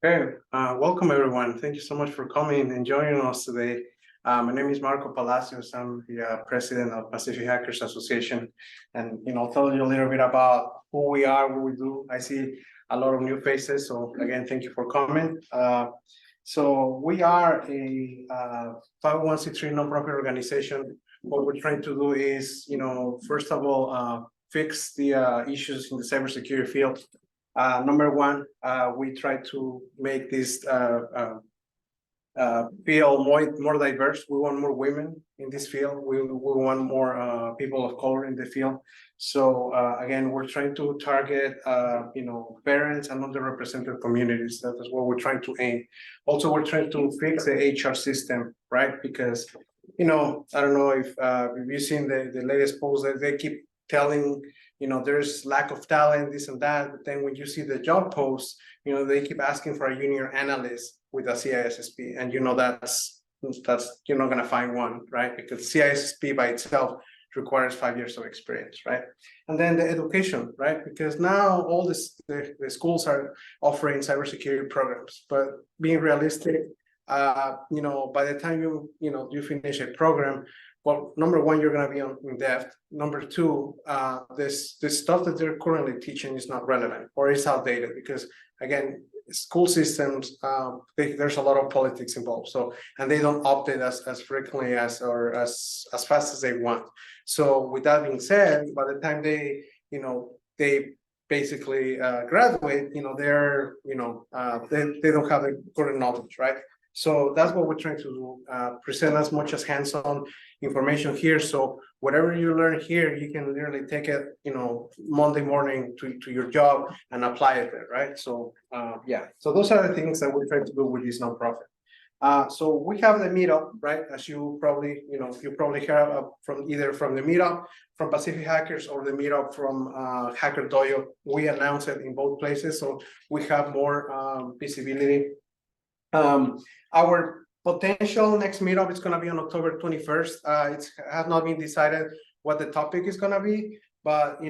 Okay, welcome everyone. Thank you so much for coming and joining us today. My name is Marco Palacios. I'm the president of Pacific Hackers Association, and I'll tell you a little bit about who we are, what we do. I see a lot of new faces, so again, thank you for coming. So we are a 501c3 nonprofit organization. What we're trying to do is, first of all, fix the issues in the cybersecurity field. Number one, we try to make this field more diverse. We want more women in this field. We want more people of color in the field. So again, we're trying to target parents and underrepresented communities. That is what we're trying to aim. Also, we're trying to fix the HR system, right? Because I don't know if you've seen the latest post that they keep telling there's lack of talent, this and that. But then when you see the job posts, they keep asking for a junior analyst with a CISSP, and that's you're not gonna find one, right? Because CISSP by itself requires 5 years of experience, right? And then the education, right? Because now all the schools are offering cybersecurity programs, but being realistic, by the time you finish a program, well, number one, you're going to be in depth. Number two, this stuff that they're currently teaching is not relevant or it's outdated because, again, school systems, there's a lot of politics involved. So, and they don't update as frequently as fast as they want. So, with that being said, by the time they basically graduate, they're they don't have the current knowledge, right? So that's what we're trying to do, present as much as hands-on information here. So whatever you learn here, you can literally take it, Monday morning to your job and apply it there, right? So yeah, so those are the things that we're trying to do with this nonprofit. So we have the meetup, right? As you probably, you probably heard from either from the meetup from Pacific Hackers or the meetup from Hacker Dojo. We announce it in both places, so we have more visibility. Our potential next meetup is going to be on October 21st. It has not been decided what the topic is going to be, but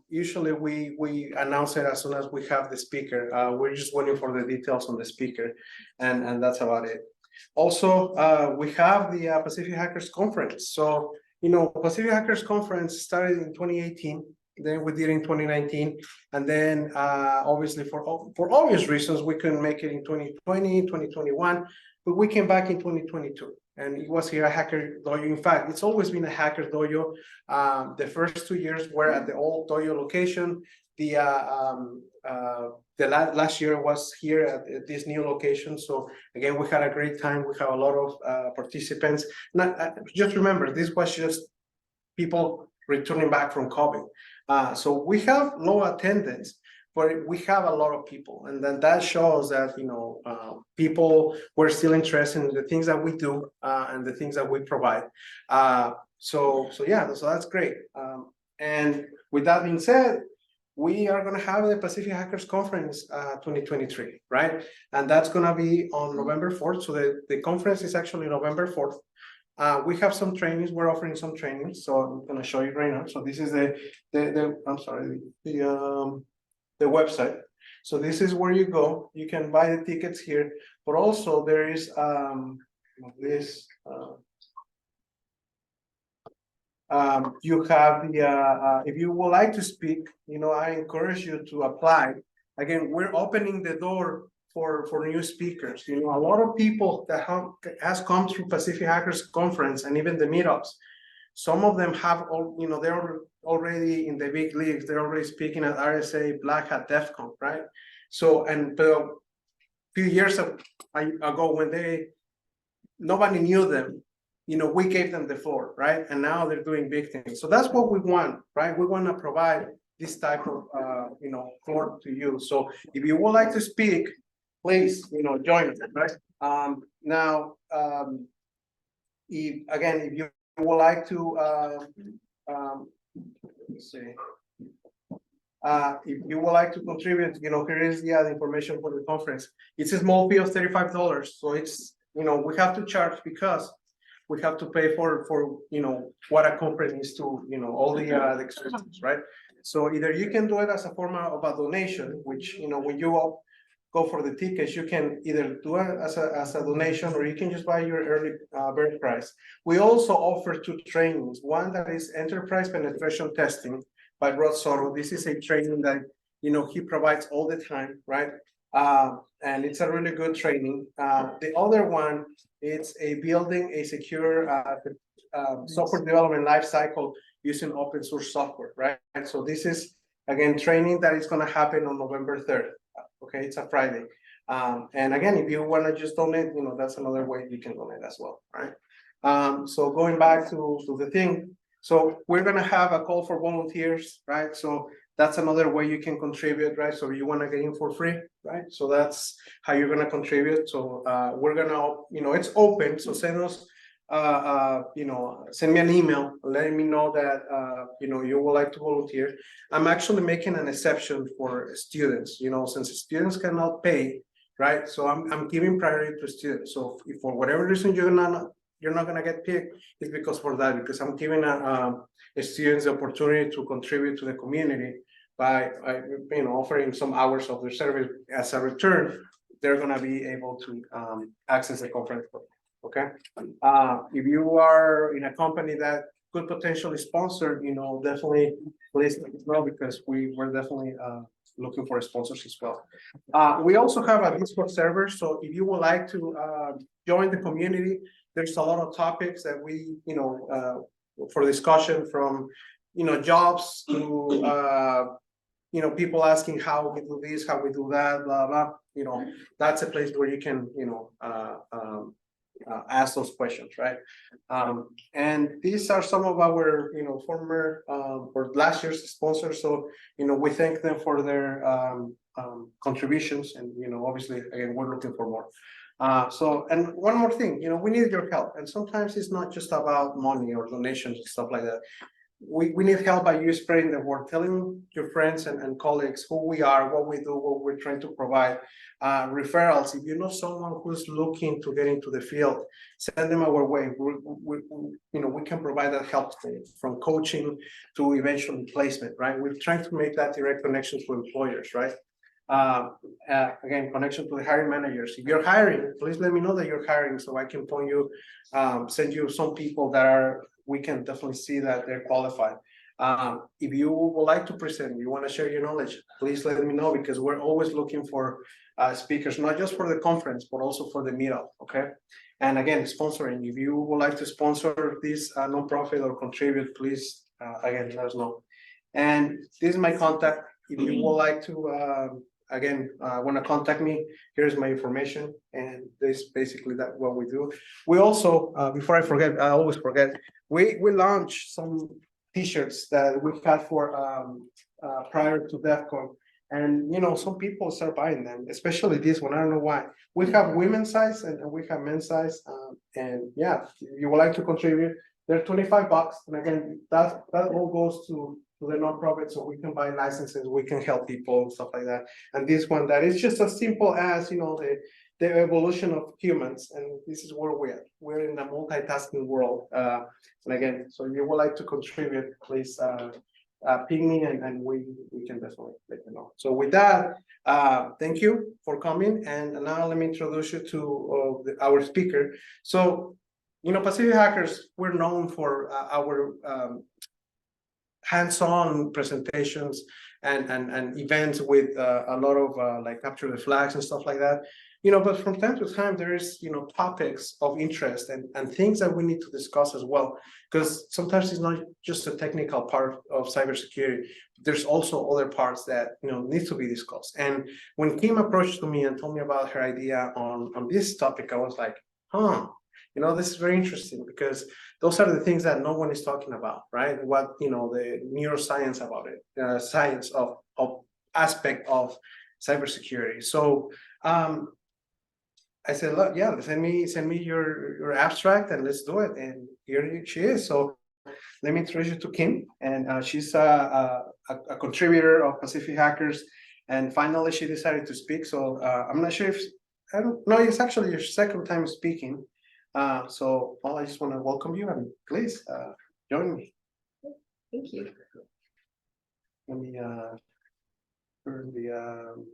usually we announce it as soon as we have the speaker. We're just waiting for the details on the speaker, and that's about it. Also, we have the Pacific Hackers Conference. So Pacific Hackers Conference started in 2018. Then we did in 2019, and then obviously for obvious reasons we couldn't make it in 2020, 2021, but we came back in 2022, and it was here at Hacker Dojo. In fact, it's always been a Hacker Dojo. The first 2 years were at the old Dojo location. The last year was here at this new location. So again, we had a great time. We have a lot of participants. Just remember, this was just people returning back from COVID. So we have low attendance, but we have a lot of people, and then that shows that people were still interested in the things that we do and the things that we provide. So yeah, so that's great. And with that being said, we are going to have the Pacific Hackers Conference 2023, right? And that's going to be on November 4th. So the conference is actually November 4th. We have some trainings. We're offering some trainings, so I'm going to show you right now. So this is the website. So this is where you go. You can buy the tickets here, but also there is this. You have the if you would like to speak, I encourage you to apply. Again, we're opening the door for new speakers. A lot of people that has come through Pacific Hackers Conference and even the meetups, some of them have they're already in the big leagues. They're already speaking at RSA, Black Hat, DEF CON, right? So, and a few years ago when nobody knew them, we gave them the floor, right? And now they're doing big things. So that's what we want, right? We want to provide this type of floor to you. So if you would like to speak, please, join us, right? Now, if you would like to, let's see, if you would like to contribute, here is the information for the conference. It's a small fee of $35, so it's we have to charge because we have to pay for what a conference is to all the expenses, right? So either you can do it as a form of a donation, which when you go for the tickets, you can either do it as a donation, or you can just buy your early bird price. We also offer 2 trainings. One that is enterprise penetration testing by Rod Soto. This is a training that he provides all the time, right? And it's a really good training. The other one, it's a building a secure software development lifecycle using open source software, right? So this is again training that is going to happen on November 3rd. Okay, it's a Friday. And again, if you want to just donate, that's another way you can donate as well, right? So going back to the thing, so we're going to have a call for volunteers, right? So that's another way you can contribute, right? So you want to get in for free, right? So that's how you're going to contribute. So we're going to, it's open. So send us, send me an email letting me know that, you would like to volunteer. I'm actually making an exception for students, since students cannot pay, right? So I'm giving priority to students. So if for whatever reason you're not going to get picked, it's because I'm giving students the opportunity to contribute to the community by offering some hours of their service as a return. They're going to be able to access the conference. Okay. If you are in a company that could potentially sponsor, definitely please let us know, because we're definitely looking for sponsors as well. We also have a Discord server. So if you would like to join the community, there's a lot of topics that we, for discussion, from, jobs to, people asking how we do this, how we do that, blah, blah. That's a place where you can, ask those questions, right? And these are some of our, former or last year's sponsors. So, we thank them for their contributions, and obviously, again, we're looking for more. So, and one more thing, we need your help, and sometimes it's not just about money or donations and stuff like that. We need help by you spreading the word, telling your friends and colleagues who we are, what we do, what we're trying to provide. Referrals. If you know someone who's looking to get into the field, send them our way. We can provide that help from coaching to eventually placement, right? We're trying to make that direct connection to employers, right? Again, connection to the hiring managers. If you're hiring, please let me know that you're hiring, so I can point you, send you some people that we can definitely see that they're qualified. If you would like to present, you want to share your knowledge, please let me know, because we're always looking for speakers, not just for the conference, but also for the meetup, okay? And again, sponsoring. If you would like to sponsor this nonprofit or contribute, please, again, let us know. And this is my contact. If you would like to, want to contact me, here's my information, and this is basically what we do. We also, before I forget, I always forget, we launched some t-shirts that we had for prior to DEF CON, and some people start buying them, especially this one. I don't know why. We have women's size and we have men's size, and yeah, if you would like to contribute, they're $25, and again, that all goes to the nonprofit, so we can buy licenses, we can help people and stuff like that. And this one, that is just as simple as the evolution of humans, and this is where we're in a multitasking world. And again, so if you would like to contribute, please ping me, and we can definitely let you know. So with that, thank you for coming, and now let me introduce you to our speaker. So Pacific Hackers, we're known for our hands-on presentations and events with a lot of like capture the flags and stuff like that. But from time to time, there is topics of interest and things that we need to discuss as well, because sometimes it's not just a technical part of cybersecurity. There's also other parts that need to be discussed. And when Kim approached to me and told me about her idea on this topic, I was like, this is very interesting, because those are the things that no one is talking about, right? What, the neuroscience about it, science of aspect of cybersecurity. So I said, look, yeah, send me your abstract and let's do it. And here she is. So let me introduce you to Kim, and she's a contributor of Pacific Hackers. And finally, she decided to speak. So I'm not sure if, I don't know, it's actually your second time speaking. So I just want to welcome you, and please join me. Thank you. Let me turn the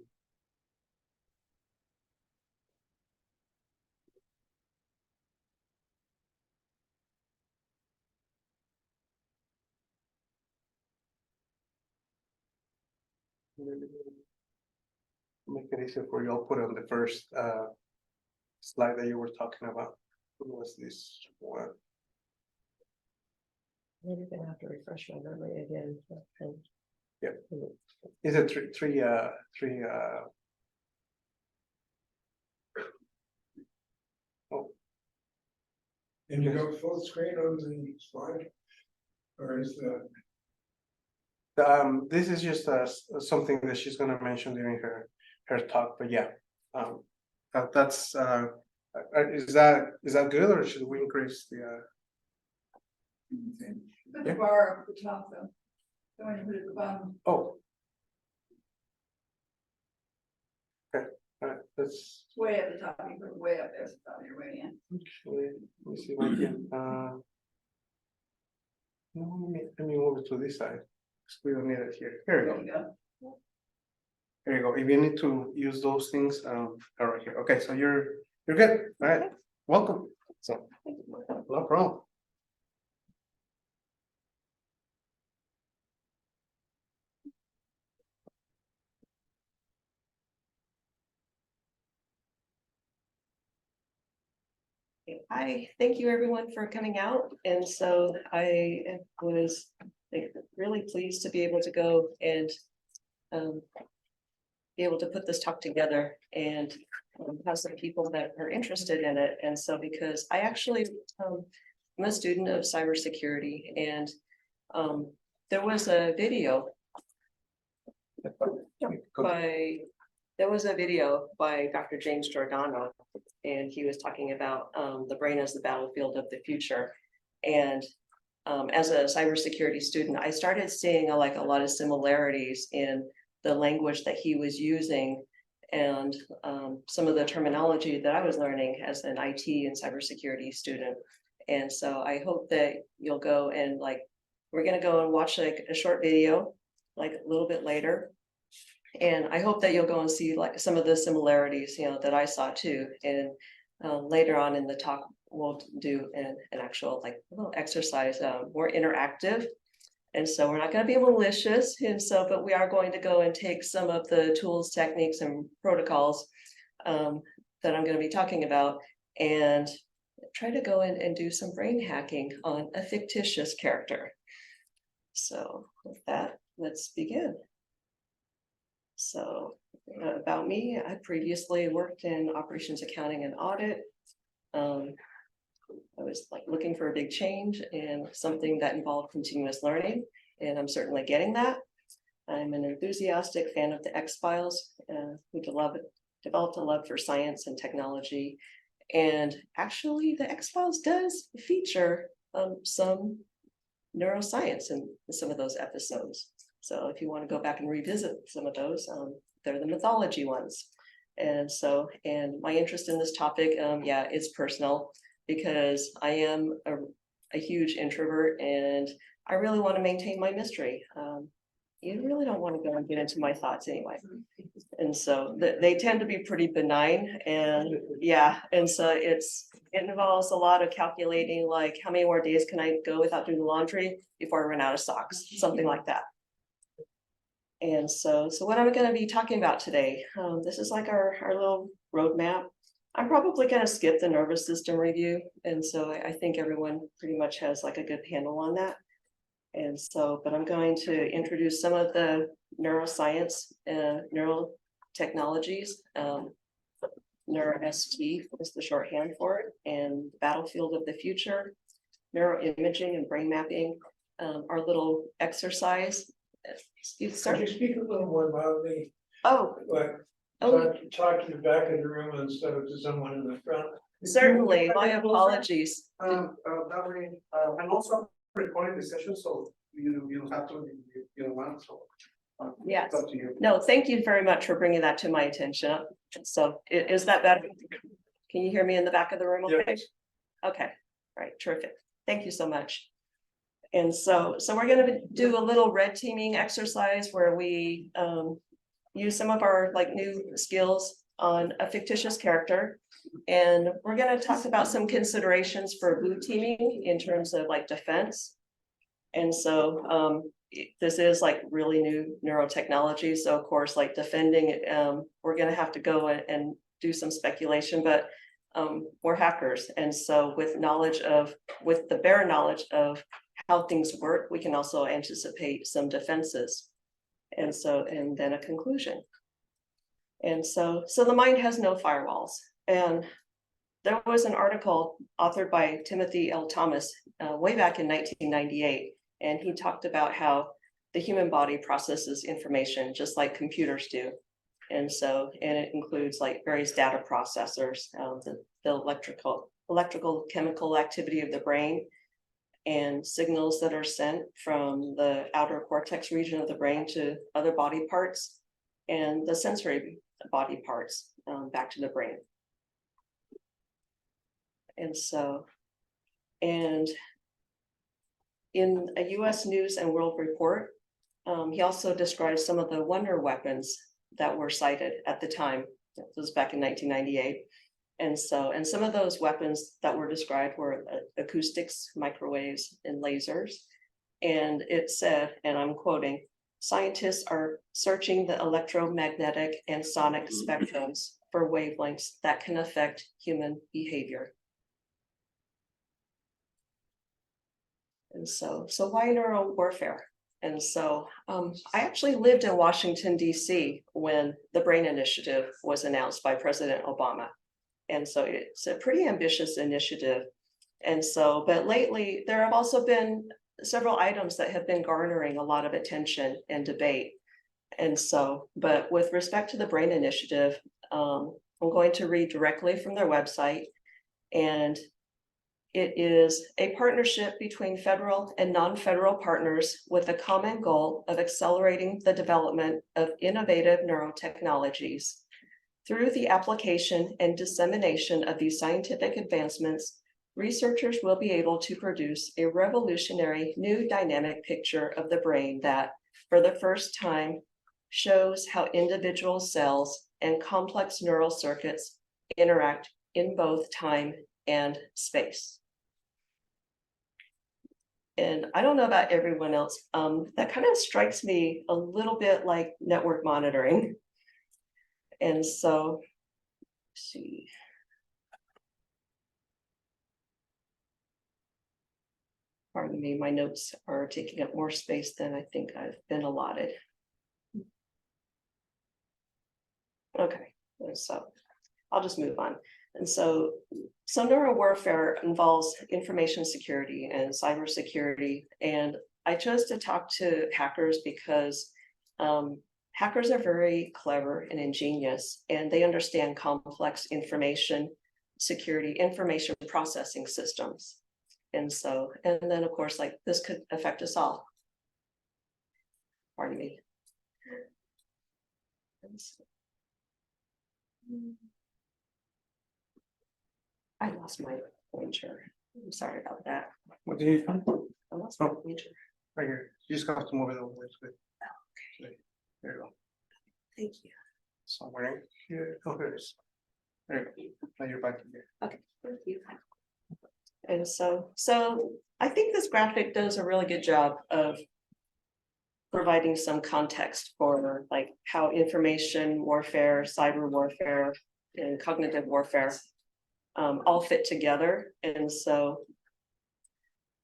Make it easier for you. I'll put it on the first slide that you were talking about. What was this one? Maybe gonna have to refresh my memory again. Yeah. Is it three oh, And you go full screen on the slide? Or is that? this is just something that she's gonna mention during her talk, but yeah. That's is that good, or should we increase the Put the bar up the top though. Don't want to put it at the bottom. oh. Okay, all right, that's It's way at the top. You put it way up there, so it's on your way in. actually, let me see if I can no, let me move it to this side. 'Cause we don't need it here. Here we There go. you go. There you go. If you need to use those things, are right here. Okay, so you're good. All right, welcome. So, no problem. Hi, thank you everyone for coming out. And so I was really pleased to be able to go and be able to put this talk together and have some people that are interested in it. And so because I actually am a student of cybersecurity, and there was a video by Dr. James Giordano, and he was talking about the brain as the battlefield of the future. And as a cybersecurity student, I started seeing a lot of similarities in the language that he was using and some of the terminology that I was learning as an IT and cybersecurity student. And so I hope that you'll go and we're gonna go and watch a short video a little bit later. And I hope that you'll go and see some of the similarities, that I saw too. And later on in the talk, we'll do an actual little exercise, more interactive. And so we're not going to be malicious, and so, but we are going to go and take some of the tools, techniques, and protocols that I'm going to be talking about, and try to go in and do some brain hacking on a fictitious character. So with that, let's begin. So about me, I previously worked in operations accounting and audit. I was looking for a big change and something that involved continuous learning, and I'm certainly getting that. I'm an enthusiastic fan of the X-Files, who developed a love for science and technology. And actually the X-Files does feature some neuroscience in some of those episodes. So if you want to go back and revisit some of those, they're the mythology ones. And so, and my interest in this topic, yeah, it's personal, because I am a huge introvert and I really want to maintain my mystery. You really don't want to go and get into my thoughts anyway. And so they tend to be pretty benign, and yeah, and so it involves a lot of calculating, how many more days can I go without doing the laundry before I run out of socks, something like that. And so what I'm going to be talking about today, this is our little roadmap. I'm probably going to skip the nervous system review. And so I think everyone pretty much has a good handle on that. And so, but I'm going to introduce some of the neuroscience and neural technologies. Neuro-ST is the shorthand for it, and battlefield of the future, neuroimaging and brain mapping, our little exercise. Could you speak a little more loudly? Oh, Talk to the back of the room instead of to someone in the front. certainly. My apologies. That way, and also recording the session, so you don't have to, you don't want, so. Yes. It's up to you. No, thank you very much for bringing that to my attention. So is that better? Can you hear me in the back of the room? Okay. Yes. Okay, all right, terrific. Thank you so much. And so we're going to do a little red teaming exercise where we use some of our new skills on a fictitious character. And we're going to talk about some considerations for blue teaming in terms of defense. And so this is like really new neurotechnology. So of course, like defending it, we're going to have to go and do some speculation, but we're hackers. And so with the bare knowledge of how things work, we can also anticipate some defenses. And then a conclusion. And so the mind has no firewalls. And there was an article authored by Timothy L. Thomas way back in 1998. And he talked about how the human body processes information just like computers do. And it includes like various data processors, the electrical chemical activity of the brain, and signals that are sent from the outer cortex region of the brain to other body parts, and the sensory body parts back to the brain. And in a US News and World Report, he also described some of the wonder weapons that were cited at the time. It was back in 1998. And some of those weapons that were described were acoustics, microwaves, and lasers. And it said, and I'm quoting, "Scientists are searching the electromagnetic and sonic spectrums for wavelengths that can affect human behavior." And so why neuro warfare? And so I actually lived in Washington, D.C. when the BRAIN Initiative was announced by President Obama. And so it's a pretty ambitious initiative. And so, but lately there have also been several items that have been garnering a lot of attention and debate. And so, but with respect to the BRAIN Initiative, I'm going to read directly from their website. And it is a partnership between federal and non-federal partners with a common goal of accelerating the development of innovative neurotechnologies. Through the application and dissemination of these scientific advancements, researchers will be able to produce a revolutionary new dynamic picture of the brain that, for the first time, shows how individual cells and complex neural circuits interact in both time and space. And I don't know about everyone else, that kind of strikes me a little bit like network monitoring. And so, let's see. Pardon me, my notes are taking up more space than I think I've been allotted. Okay, so I'll just move on. And so neuro warfare involves information security and cybersecurity. And I chose to talk to hackers because hackers are very clever and ingenious, and they understand complex information security, information processing systems. And then of course, like this could affect us all. Pardon me. I lost my pointer. I'm sorry about that. What did you find? I lost my pointer. Right here. You just have to move it over. It's good. Okay. There you go. Thank you. Somewhere here. Oh, here it is. There you go. Now you're back in here. Okay, thank you. And so I think this graphic does a really good job of providing some context for like how information warfare, cyber warfare, and cognitive warfare all fit together. And so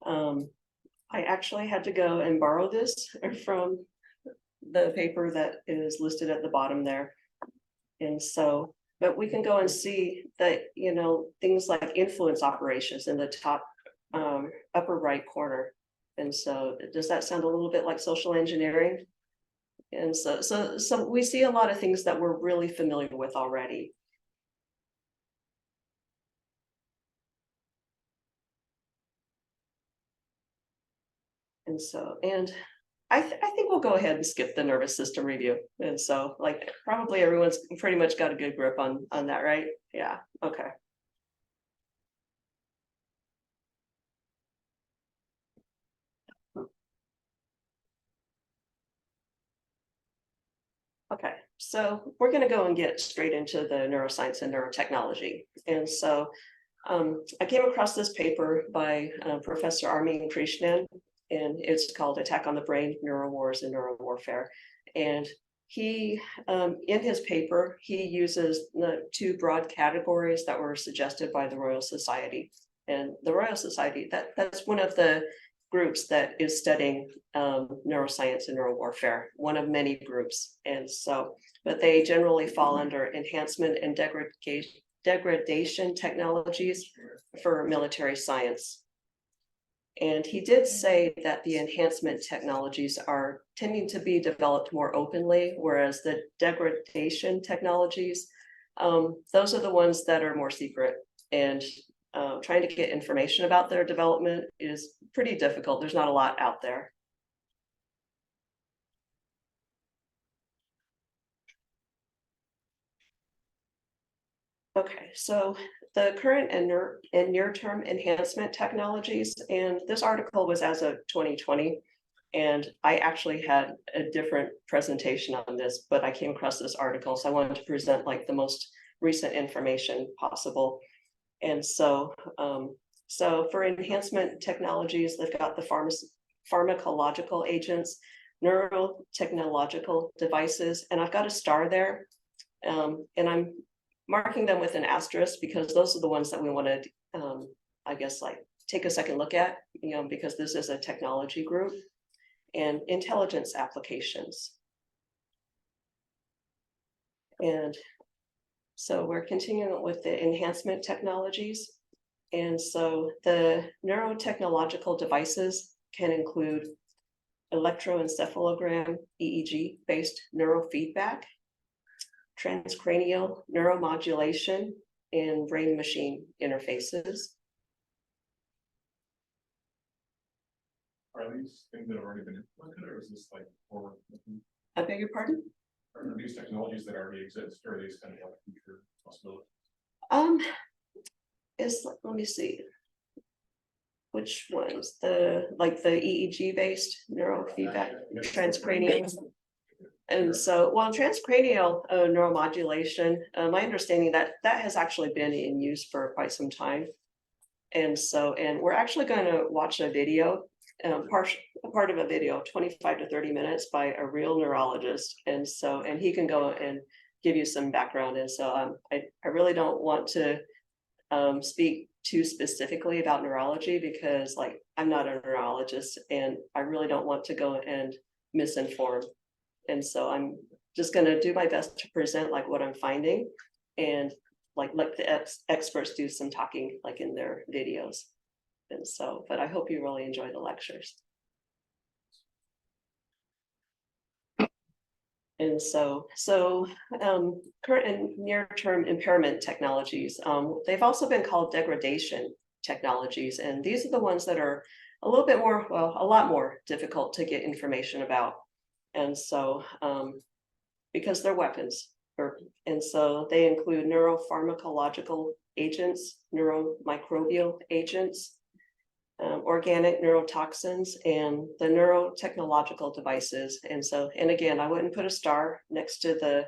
I actually had to go and borrow this from the paper that is listed at the bottom there. And so, but we can go and see that, you know, things like influence operations in the top upper right corner. And so does that sound a little bit like social engineering? And so we see a lot of things that we're really familiar with already. And I think we'll go ahead and skip the nervous system review. And so like probably everyone's pretty much got a good grip on that, right? Yeah, okay. Okay, so we're going to go and get straight into the neuroscience and neurotechnology. And so I came across this paper by Professor Armin Krishnan, and it's called Attack on the Brain, Neuro Wars and Neuro Warfare. And he, in his paper, he uses the two broad categories that were suggested by the Royal Society. And the Royal Society, that's one of the groups that is studying neuroscience and neurowarfare, one of many groups. And so, but they generally fall under enhancement and degradation technologies for military science. And he did say that the enhancement technologies are tending to be developed more openly, whereas the degradation technologies, those are the ones that are more secret, and trying to get information about their development is pretty difficult. There's not a lot out there. Okay, so the current and near-term enhancement technologies, and this article was as of 2020, and I actually had a different presentation on this, but I came across this article, so I wanted to present like the most recent information possible. And so, so for enhancement technologies, they've got the pharmacological agents, neurotechnological devices, and I've got a star there, and I'm marking them with an asterisk because those are the ones that we want to, I guess, like take a second look at, because this is a technology group, and intelligence applications. And so we're continuing with the enhancement technologies. And so the neurotechnological devices can include electroencephalogram, EEG based neurofeedback, transcranial neuromodulation, and brain machine interfaces. Are these things that have already been implemented, or is this like forward looking? I beg your pardon? Are these technologies that already exist, or are these kind of like future possibilities? Let me see. Which ones? The EEG based neurofeedback, transcranial. And so, well, transcranial neuromodulation, my understanding that has actually been in use for quite some time. And so, and we're actually going to watch a video, part of a video, 25 to 30 minutes by a real neurologist. And so, and he can go and give you some background. And so I really don't want to speak too specifically about neurology because like, I'm not a neurologist and I really don't want to go and misinform. And so I'm just going to do my best to present like what I'm finding and like let the experts do some talking like in their videos. And so, but I hope you really enjoy the lectures. And so current and near-term impairment technologies, they've also been called degradation technologies. And these are the ones that are a little bit more, well, a lot more difficult to get information about. And so, because they're weapons, and so they include neuropharmacological agents, neuromicrobial agents, organic neurotoxins, and the neurotechnological devices. And so, and again, I wouldn't put a star next to the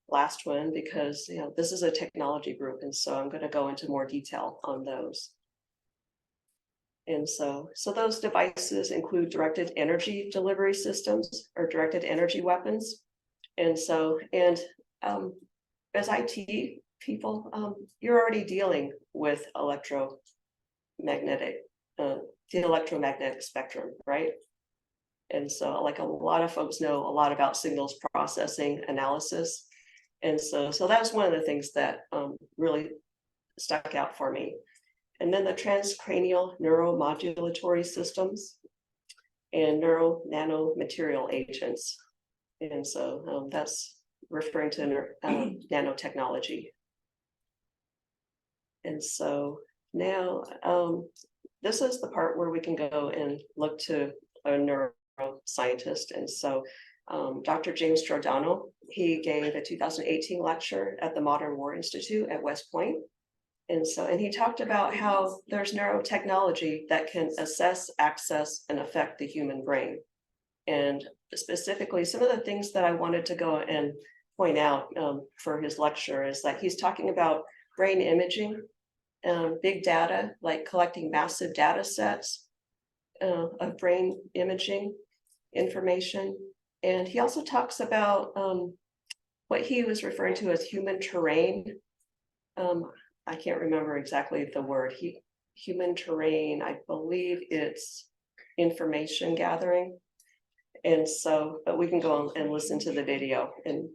last one because this is a technology group, and so I'm going to go into more detail on those. And so those devices include directed energy delivery systems or directed energy weapons. And so, and as IT people, you're already dealing with the electromagnetic spectrum, right? And so like a lot of folks know a lot about signals processing analysis. And so that's one of the things that really stuck out for me. And then the transcranial neuromodulatory systems and nanomaterial agents. And so that's referring to nanotechnology. And so now this is the part where we can go and look to a neuroscientist. And so Dr. James Giordano, he gave a 2018 lecture at the Modern War Institute at West Point. And he talked about how there's neurotechnology that can assess, access, and affect the human brain. And specifically, some of the things that I wanted to go and point out for his lecture is that he's talking about brain imaging, big data, like collecting massive data sets, of brain imaging information. And he also talks about what he was referring to as human terrain. I can't remember exactly the word. Human terrain, I believe it's information gathering. And so, but we can go and listen to the video and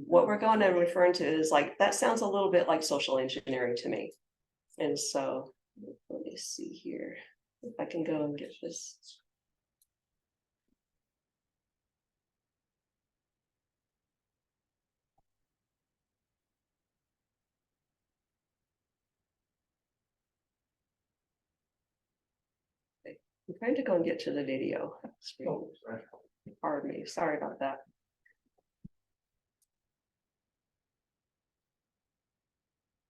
what we're going and referring to is like, that sounds a little bit like social engineering to me. And so, let me see here, if I can go and get this. I'm trying to go and get to the video. Oh, sorry. Pardon me, sorry about that.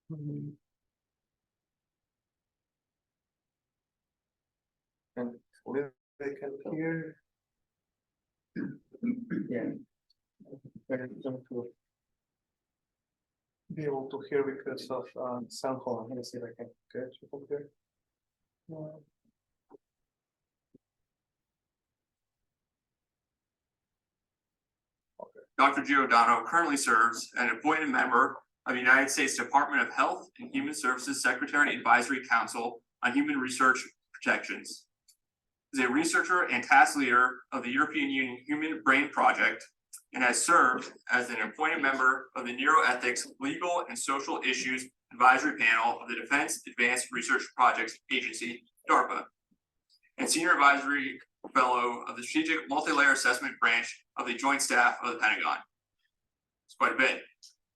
And if they can hear. Yeah. Very difficult to be able to hear because of sound. Hold on, let me see if I can get you up here. Dr. Giordano currently serves as an appointed member of the United States Department of Health and Human Services Secretary Advisory Council on Human Research Protections. He is a researcher and task leader of the European Union Human Brain Project and has served as an appointed member of the Neuroethics Legal and Social Issues Advisory Panel of the Defense Advanced Research Projects Agency, DARPA, and Senior Advisory Fellow of the Strategic Multi-Layer Assessment Branch of the Joint Staff of the Pentagon. It's quite a bit.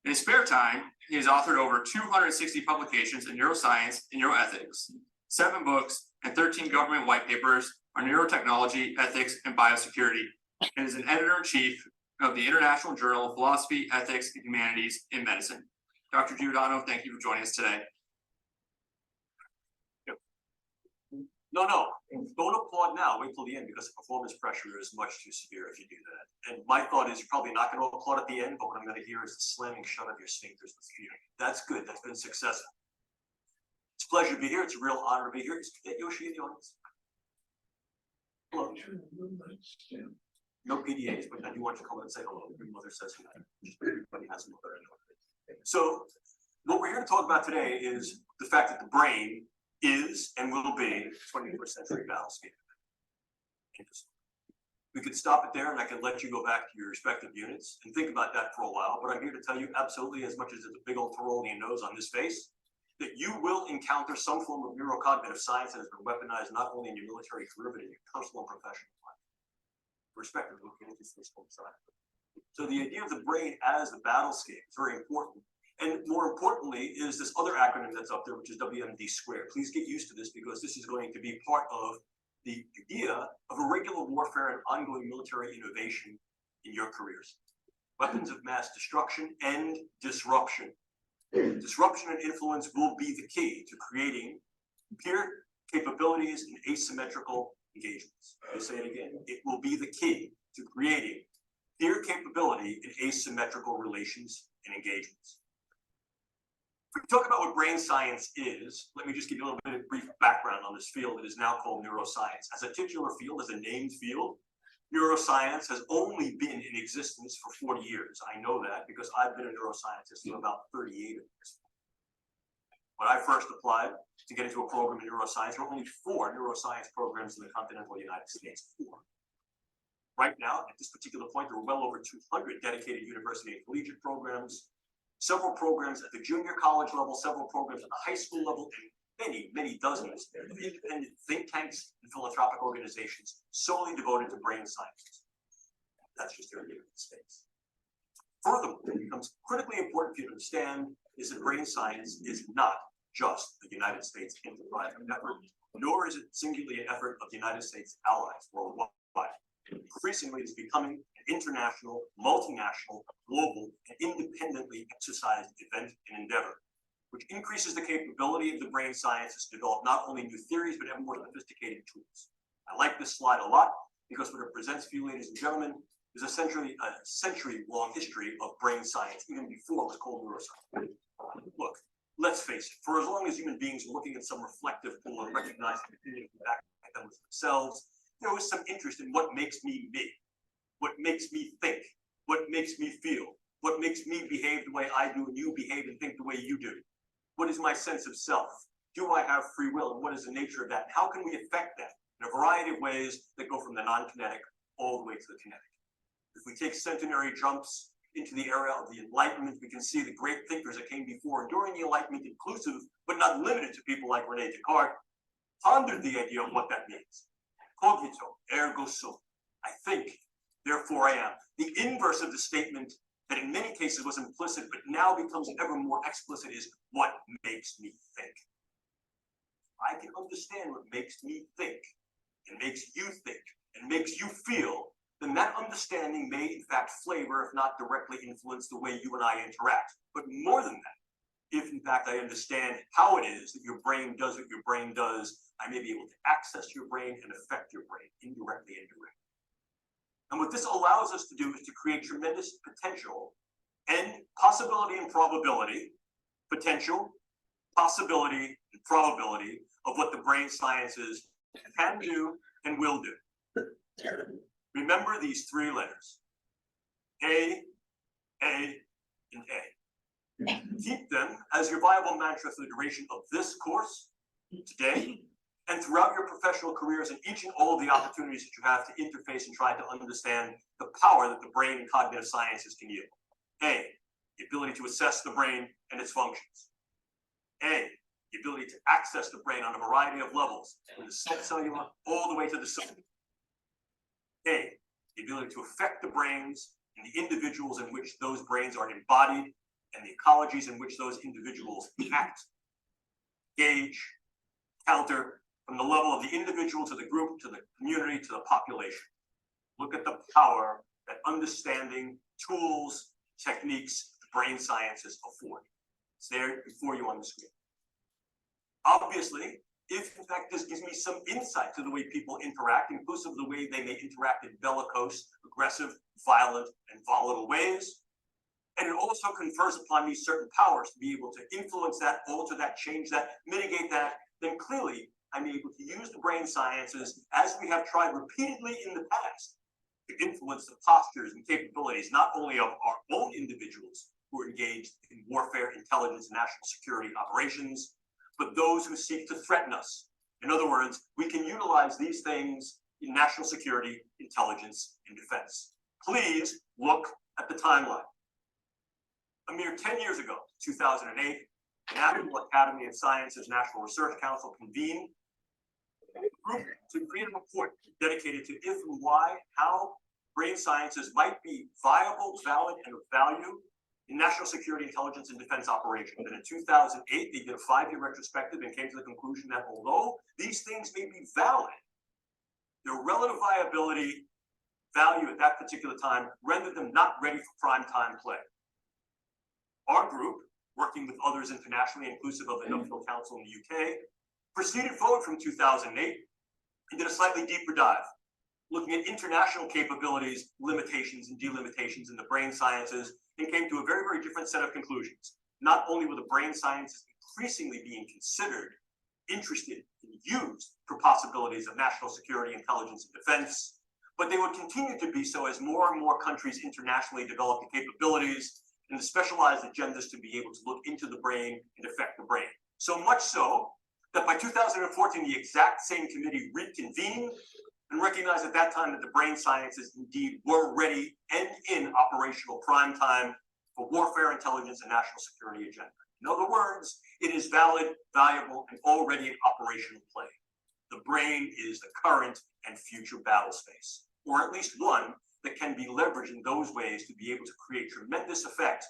In his spare time, he has authored over 260 publications in neuroscience and neuroethics, 7 books, and 13 government white papers on neurotechnology, ethics, and biosecurity, and is an editor-in-chief of the International Journal of Philosophy, Ethics, and Humanities in Medicine. Dr. Giordano, thank you for joining us today. No, don't applaud now, wait till the end, because the performance pressure is much too severe if you do that. And my thought is you're probably not going to applaud at the end, but what I'm going to hear is the slamming shut of your sphincters with fear. That's good, that's been successful. It's a pleasure to be here, it's a real honor to be here. Is Yoshi in the audience? Hello. No PDAs, but I do want you to come and say hello. Your mother says hi. Everybody has a mother. So what we're here to talk about today is the fact that the brain is and will be 21st century battlescape. We could stop it there and I can let you go back to your respective units and think about that for a while, but I'm here to tell you absolutely, as much as it's a big old Tyrolean nose on this face, that you will encounter some form of neurocognitive science that has been weaponized not only in your military career, but in your personal and professional life. Respectively, so the idea of the brain as the battlescape is very important. And more importantly is this other acronym that's up there, which is WMD squared. Please get used to this because this is going to be part of the idea of irregular warfare and ongoing military innovation in your careers. Weapons of mass destruction and disruption. Disruption and influence will be the key to creating peer capabilities and asymmetrical engagements. I'll say it again. It will be the key to creating peer capability in asymmetrical relations and engagements. If we talk about what brain science is, let me just give you a little bit of brief background on this field that is now called neuroscience. As a titular field, as a named field, neuroscience has only been in existence for 40 years. I know that because I've been a neuroscientist for about 38 years. When I first applied to get into a program in neuroscience, there were only 4 neuroscience programs in the continental United States. 4. Right now, at this particular point, there are well over 200 dedicated university and collegiate programs, several programs at the junior college level, several programs at the high school level, and many dozens of independent think tanks and philanthropic organizations solely devoted to brain sciences. That's just here in the United States. Furthermore, it becomes critically important for you to understand is that brain science is not just the United States enterprise effort, nor is it singularly an effort of the United States allies worldwide. Increasingly, it's becoming an international, multinational, global, and independently exercised event and endeavor, which increases the capability of the brain sciences to develop not only new theories, but ever more sophisticated tools. I like this slide a lot because what it presents for you, ladies and gentlemen, is essentially a century-long history of brain science, even before it was called neuroscience. let's face it, for as long as human beings are looking at some reflective pool and recognizing the back at them themselves, there was some interest in what makes me me, what makes me think, what makes me feel, what makes me behave the way I do and you behave and think the way you do. What is my sense of self? Do I have free will, and what is the nature of that? How can we affect that in a variety of ways that go from the non-kinetic all the way to the kinetic? If we take centenary jumps into the era of the Enlightenment, we can see the great thinkers that came before and during the Enlightenment, inclusive but not limited to people like Rene Descartes, pondered the idea of what that means. Cogito, ergo sum. I think, therefore I am. The inverse of the statement that in many cases was implicit but now becomes ever more explicit is what makes me think. I can understand what makes me think and makes you think and makes you feel, then that understanding may in fact flavor, if not directly influence the way you and I interact. But more than that, if in fact I understand how it is that your brain does what your brain does, I may be able to access your brain and affect your brain, indirectly and directly. And what this allows us to do is to create tremendous potential and possibility and probability, potential, possibility, and probability of what the brain sciences can do and will do. Remember these three letters, A, and A. Keep them as your viable mantra for the duration of this course, today, and throughout your professional careers and each and all of the opportunities that you have to interface and try to understand the power that the brain and cognitive sciences can yield. A, the ability to assess the brain and its functions. A, the ability to access the brain on a variety of levels, from the subcellular all the way to the cellular. A, the ability to affect the brains and the individuals in which those brains are embodied and the ecologies in which those individuals act, gauge, counter, from the level of the individual to the group, to the community, to the population. Look at the power that understanding, tools, techniques, brain sciences afford. It's there before you on the screen. Obviously, if in fact this gives me some insight to the way people interact, inclusive of the way they may interact in bellicose, aggressive, violent, and volatile ways, and it also confers upon me certain powers to be able to influence that, alter that, change that, mitigate that, then clearly I'm able to use the brain sciences as we have tried repeatedly in the past to influence the postures and capabilities not only of our own individuals who are engaged in warfare, intelligence, and national security operations, but those who seek to threaten us. In other words, we can utilize these things in national security, intelligence, and defense. Please look at the timeline. A mere 10 years ago, 2008, the National Academy of Sciences National Research Council convened a group to create a report dedicated to if and why, how brain sciences might be viable, valid, and of value in national security, intelligence, and defense operations. And in 2008, they did a 5-year retrospective and came to the conclusion that although these things may be valid, their relative viability, value at that particular time rendered them not ready for prime time play. Our group, working with others internationally, inclusive of the Nuffield Council in the UK, proceeded forward from 2008 and did a slightly deeper dive, looking at international capabilities, limitations, and delimitations in the brain sciences, and came to a very, very different set of conclusions. Not only were the brain sciences increasingly being considered, interested, and used for possibilities of national security, intelligence, and defense, but they would continue to be so as more and more countries internationally developed the capabilities and the specialized agendas to be able to look into the brain and affect the brain. So much so that by 2014, the exact same committee reconvened and recognized at that time that the brain sciences indeed were ready and in operational prime time for warfare, intelligence, and national security agenda. In other words, it is valid, valuable, and already in operational play. The brain is the current and future battle space, or at least one that can be leveraged in those ways to be able to create tremendous effect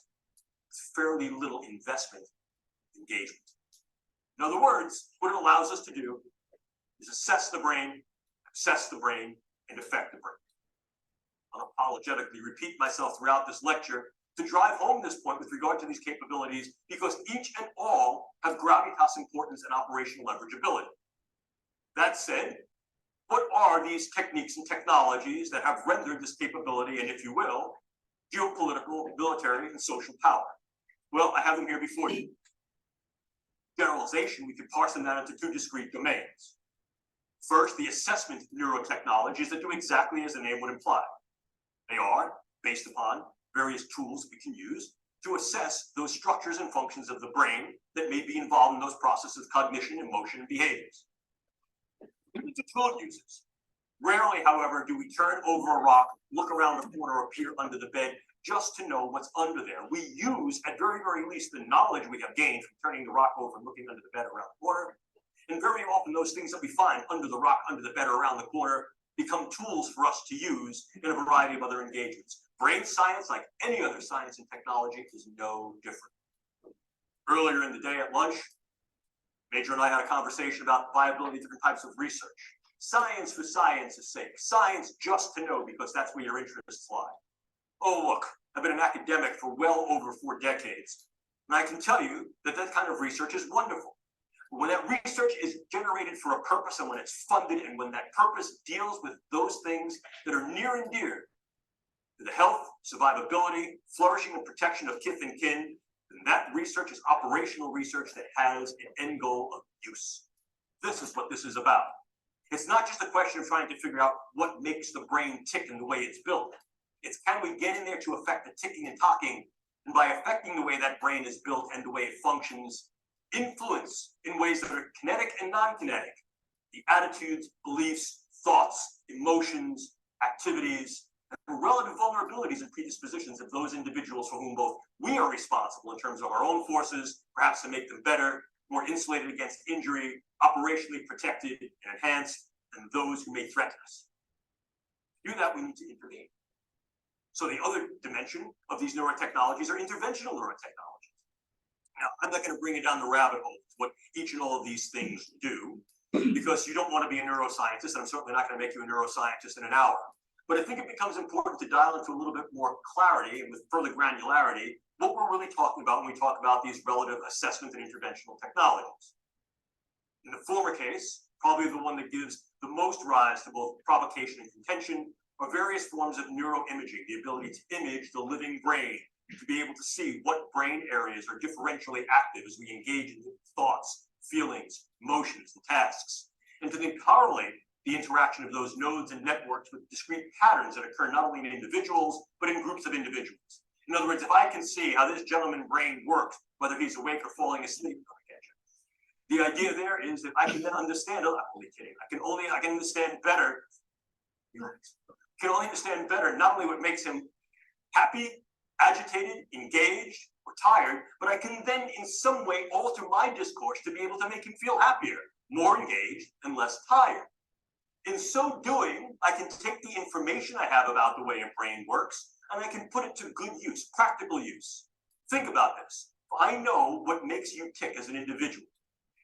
with fairly little investment engagement. In other words, what it allows us to do is assess the brain, and affect the brain. I'll unapologetically repeat myself throughout this lecture to drive home this point with regard to these capabilities, because each and all have gravitas importance and operational leverageability. That said, what are these techniques and technologies that have rendered this capability, and if you will, geopolitical, military, and social power? Well, I have them here before you. generalization, we could parse them down into two discrete domains. First, the assessment neurotechnologies that do exactly as the name would imply. They are based upon various tools we can use to assess those structures and functions of the brain that may be involved in those processes of cognition, emotion, and behaviors. Even to tool users. Rarely, however, do we turn over a rock, look around the corner, or peer under the bed just to know what's under there. We use, at very, very least, the knowledge we have gained from turning the rock over and looking under the bed around the corner. And very often those things that we find under the rock, under the bed, or around the corner become tools for us to use in a variety of other engagements. Brain science, like any other science and technology, is no different. Earlier in the day at lunch, Major and I had a conversation about the viability of different types of research. Science for science's sake, science just to know because that's where your interests lie. Oh, look, I've been an academic for well over 4 decades, and I can tell you that that kind of research is wonderful. But when that research is generated for a purpose and when it's funded and when that purpose deals with those things that are near and dear to the health, survivability, flourishing, and protection of kith and kin, then that research is operational research that has an end goal of use. This is what this is about. It's not just a question of trying to figure out what makes the brain tick in the way it's built. It's can we get in there to affect the ticking and talking, and by affecting the way that brain is built and the way it functions, influence in ways that are kinetic and non-kinetic, the attitudes, beliefs, thoughts, emotions, activities, and relative vulnerabilities and predispositions of those individuals for whom both we are responsible in terms of our own forces, perhaps to make them better, more insulated against injury, operationally protected and enhanced, than those who may threaten us. To do that, we need to intervene. So the other dimension of these neurotechnologies are interventional neurotechnologies. Now, I'm not going to bring you down the rabbit hole of what each and all of these things do, because you don't want to be a neuroscientist, and I'm certainly not going to make you a neuroscientist in an hour. But I think it becomes important to dial into a little bit more clarity and with further granularity what we're really talking about when we talk about these relative assessment and interventional technologies. In the former case, probably the one that gives the most rise to both provocation and contention, are various forms of neuroimaging, the ability to image the living brain, to be able to see what brain areas are differentially active as we engage in thoughts, feelings, emotions, and tasks, and to then correlate the interaction of those nodes and networks with discrete patterns that occur not only in individuals, but in groups of individuals. In other words, if I can see how this gentleman's brain works, whether he's awake or falling asleep, the idea there is that I can then understand, I'm only kidding, I can understand better, not only what makes him happy, agitated, engaged, or tired, but I can then in some way alter my discourse to be able to make him feel happier, more engaged, and less tired. In so doing, I can take the information I have about the way a brain works, and I can put it to good use, practical use. Think about this. I know what makes you tick as an individual,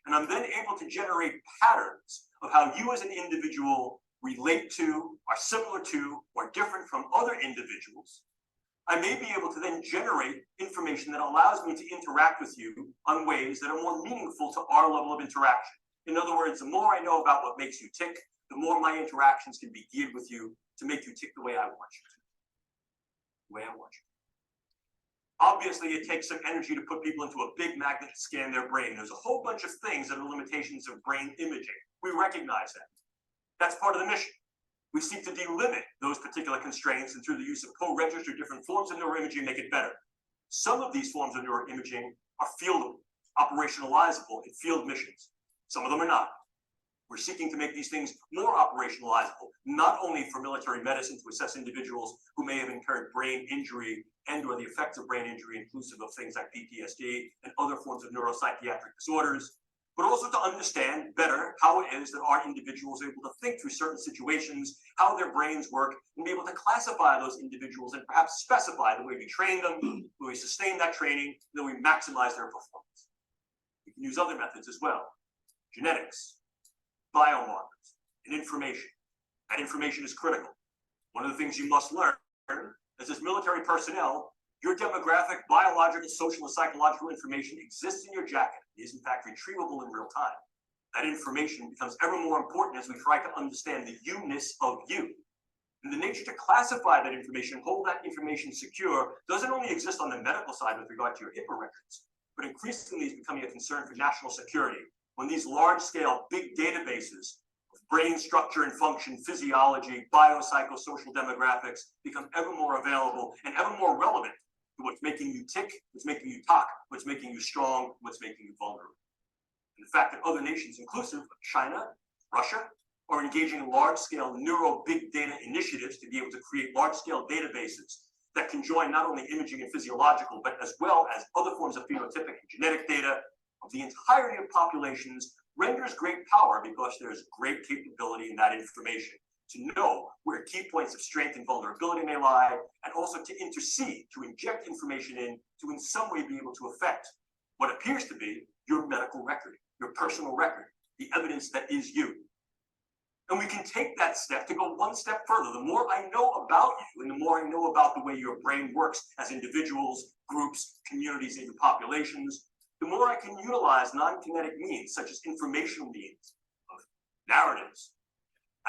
and I'm then able to generate patterns of how you as an individual relate to, are similar to, or different from other individuals. I may be able to then generate information that allows me to interact with you on ways that are more meaningful to our level of interaction. In other words, the more I know about what makes you tick, the more my interactions can be geared with you to make you tick the way I want you to. The way I want you. Obviously, it takes some energy to put people into a big magnet to scan their brain. There's a whole bunch of things that are limitations of brain imaging. We recognize that. That's part of the mission. We seek to delimit those particular constraints and through the use of co-registered different forms of neuroimaging make it better. Some of these forms of neuroimaging are fieldable, operationalizable in field missions. Some of them are not. We're seeking to make these things more operationalizable, not only for military medicine to assess individuals who may have incurred brain injury and or the effects of brain injury inclusive of things like PTSD and other forms of neuropsychiatric disorders, but also to understand better how it is that our individuals are able to think through certain situations, how their brains work, and be able to classify those individuals and perhaps specify the way we train them, the way we sustain that training, the way we maximize their performance. We can use other methods as well. Genetics, biomarkers, and information. That information is critical. One of the things you must learn as military personnel, your demographic, biological, social, and psychological information exists in your jacket. It is in fact retrievable in real time. That information becomes ever more important as we try to understand the you-ness of you. And the nature to classify that information, hold that information secure, doesn't only exist on the medical side with regard to your HIPAA records, but increasingly is becoming a concern for national security. When these large-scale big databases of brain structure and function, physiology, biopsychosocial demographics become ever more available and ever more relevant to what's making you tick, what's making you talk, what's making you strong, what's making you vulnerable. And the fact that other nations, inclusive of China, Russia, are engaging in large-scale neuro big data initiatives to be able to create large-scale databases that can join not only imaging and physiological, but as well as other forms of phenotypic and genetic data of the entirety of populations renders great power because there's great capability in that information to know where key points of strength and vulnerability may lie, and also to intercede, to inject information to in some way be able to affect what appears to be your medical record, your personal record, the evidence that is you. And we can take that step to go one step further. The more I know about you and the more I know about the way your brain works as individuals, groups, communities, and populations, the more I can utilize non-kinetic means such as informational means of narratives,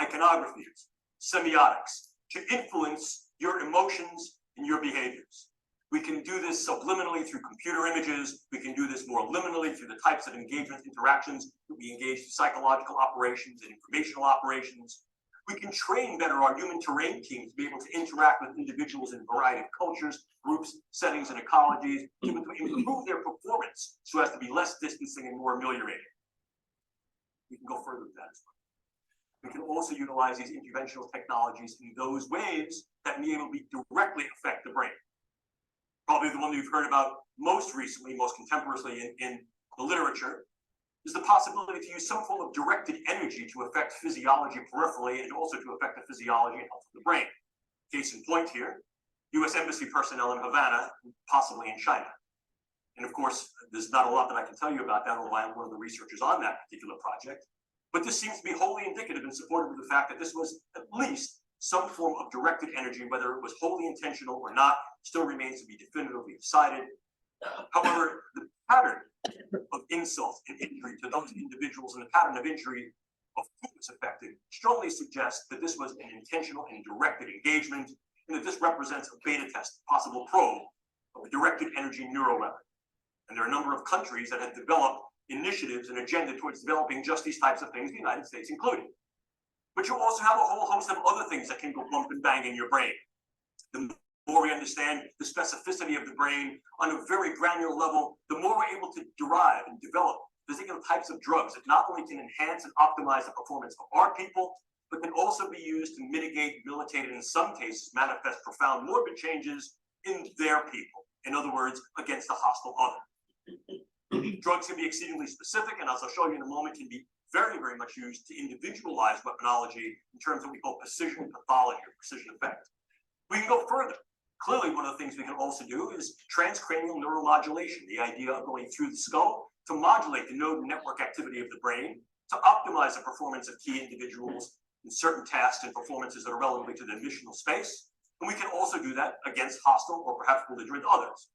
iconographies, semiotics to influence your emotions and your behaviors. We can do this subliminally through computer images. We can do this more liminally through the types of engagement interactions that we engage through psychological operations and informational operations. We can train better our human terrain teams to be able to interact with individuals in a variety of cultures, groups, settings, and ecologies to improve their performance so as to be less distancing and more ameliorating. We can go further with that as well. We can also utilize these interventional technologies in those ways that may able to directly affect the brain. Probably the one you've heard about most recently, most contemporaneously in the literature, is the possibility to use some form of directed energy to affect physiology peripherally and also to affect the physiology and health of the brain. Case in point here, US Embassy personnel in Havana, possibly in China. And of course, there's not a lot that I can tell you about that, although I am one of the researchers on that particular project. But this seems to be wholly indicative and supportive of the fact that this was at least some form of directed energy, whether it was wholly intentional or not, still remains to be definitively decided. However, the pattern of insults and injury to those individuals and the pattern of injury of who was affected strongly suggests that this was an intentional and directed engagement, and that this represents a beta test, possible probe of a directed energy neuroweapon. And there are a number of countries that have developed initiatives and agenda towards developing just these types of things, the United States included. But you also have a whole host of other things that can go bump and bang in your brain. The more we understand the specificity of the brain on a very granular level, the more we're able to derive and develop particular types of drugs that not only can enhance and optimize the performance of our people, but can also be used to mitigate, militate, and in some cases manifest profound morbid changes in their people. In other words, against a hostile other. Drugs can be exceedingly specific, and as I'll show you in a moment, can be very, very much used to individualize weaponology in terms of what we call precision pathology or precision effect. We can go further. Clearly, one of the things we can also do is transcranial neuromodulation, the idea of going through the skull to modulate the node and network activity of the brain to optimize the performance of key individuals in certain tasks and performances that are relevant to their missional space. And we can also do that against hostile or perhaps belligerent others.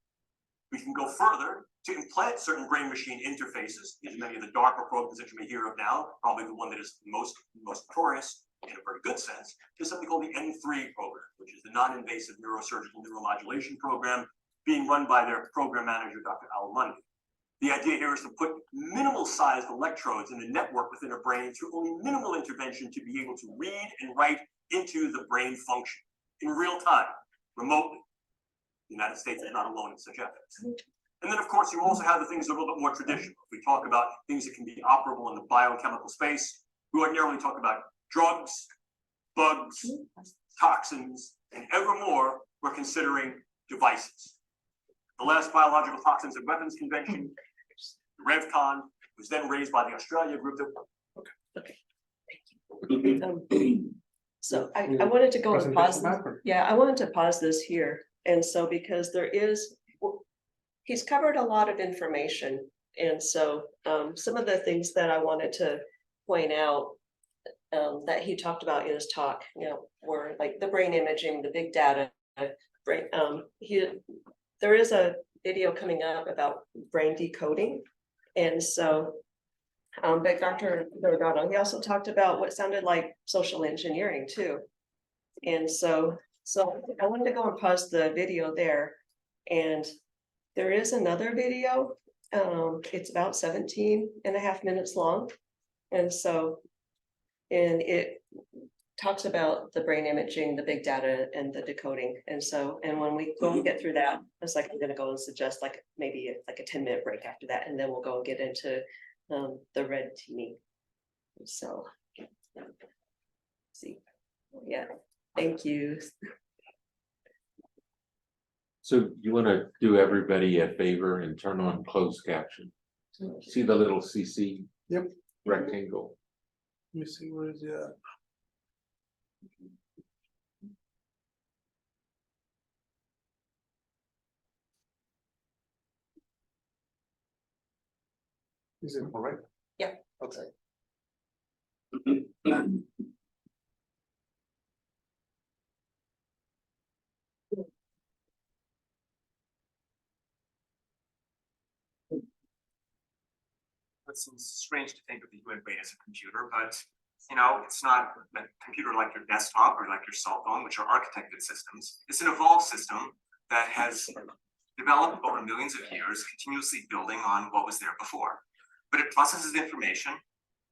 We can go further to implant certain brain-machine interfaces. These are many of the DARPA programs that you may hear of now. Probably the one that is most notorious in a very good sense is something called the N3 program, which is the non-invasive neurosurgical neuromodulation program being run by their program manager, Dr. Al Mundy. The idea here is to put minimal-sized electrodes in the network within a brain through only minimal intervention to be able to read and write into the brain function in real time, remotely. The United States is not alone in such efforts. And then, of course, you also have the things that are a little bit more traditional. If we talk about things that can be operable in the biochemical space, we ordinarily talk about drugs, bugs, toxins, and ever more, we're considering devices. The last Biological Toxins and Weapons Convention, the RevCon, was then raised by the Australia group. So I wanted to go and pause. Yeah, I wanted to pause this here. And so because he's covered a lot of information. And so some of the things that I wanted to point out that he talked about in his talk, were like the brain imaging, the big data. There is a video coming up about brain decoding. And so, but Dr. Delgado, he also talked about what sounded like social engineering too. And so I wanted to go and pause the video there. And there is another video It's about 17 and a half minutes long. And so, and it talks about the brain imaging, the big data and the decoding. And so, and when we go and get through that, it's like, I'm gonna go and suggest like maybe like a 10-minute break after that, and then we'll go and get into the red teaming. So, see, yeah, thank you. So you want to do everybody a favor and turn on closed caption? See the little CC? Yep. Rectangle. Let me see, where is it at? Is it correct? Yeah. Okay. It seems strange to think of the human brain as a computer, but you know, it's not a computer like your desktop or like your cell phone, which are architected systems. It's an evolved system that has developed over millions of years, continuously building on what was there before. But it processes information.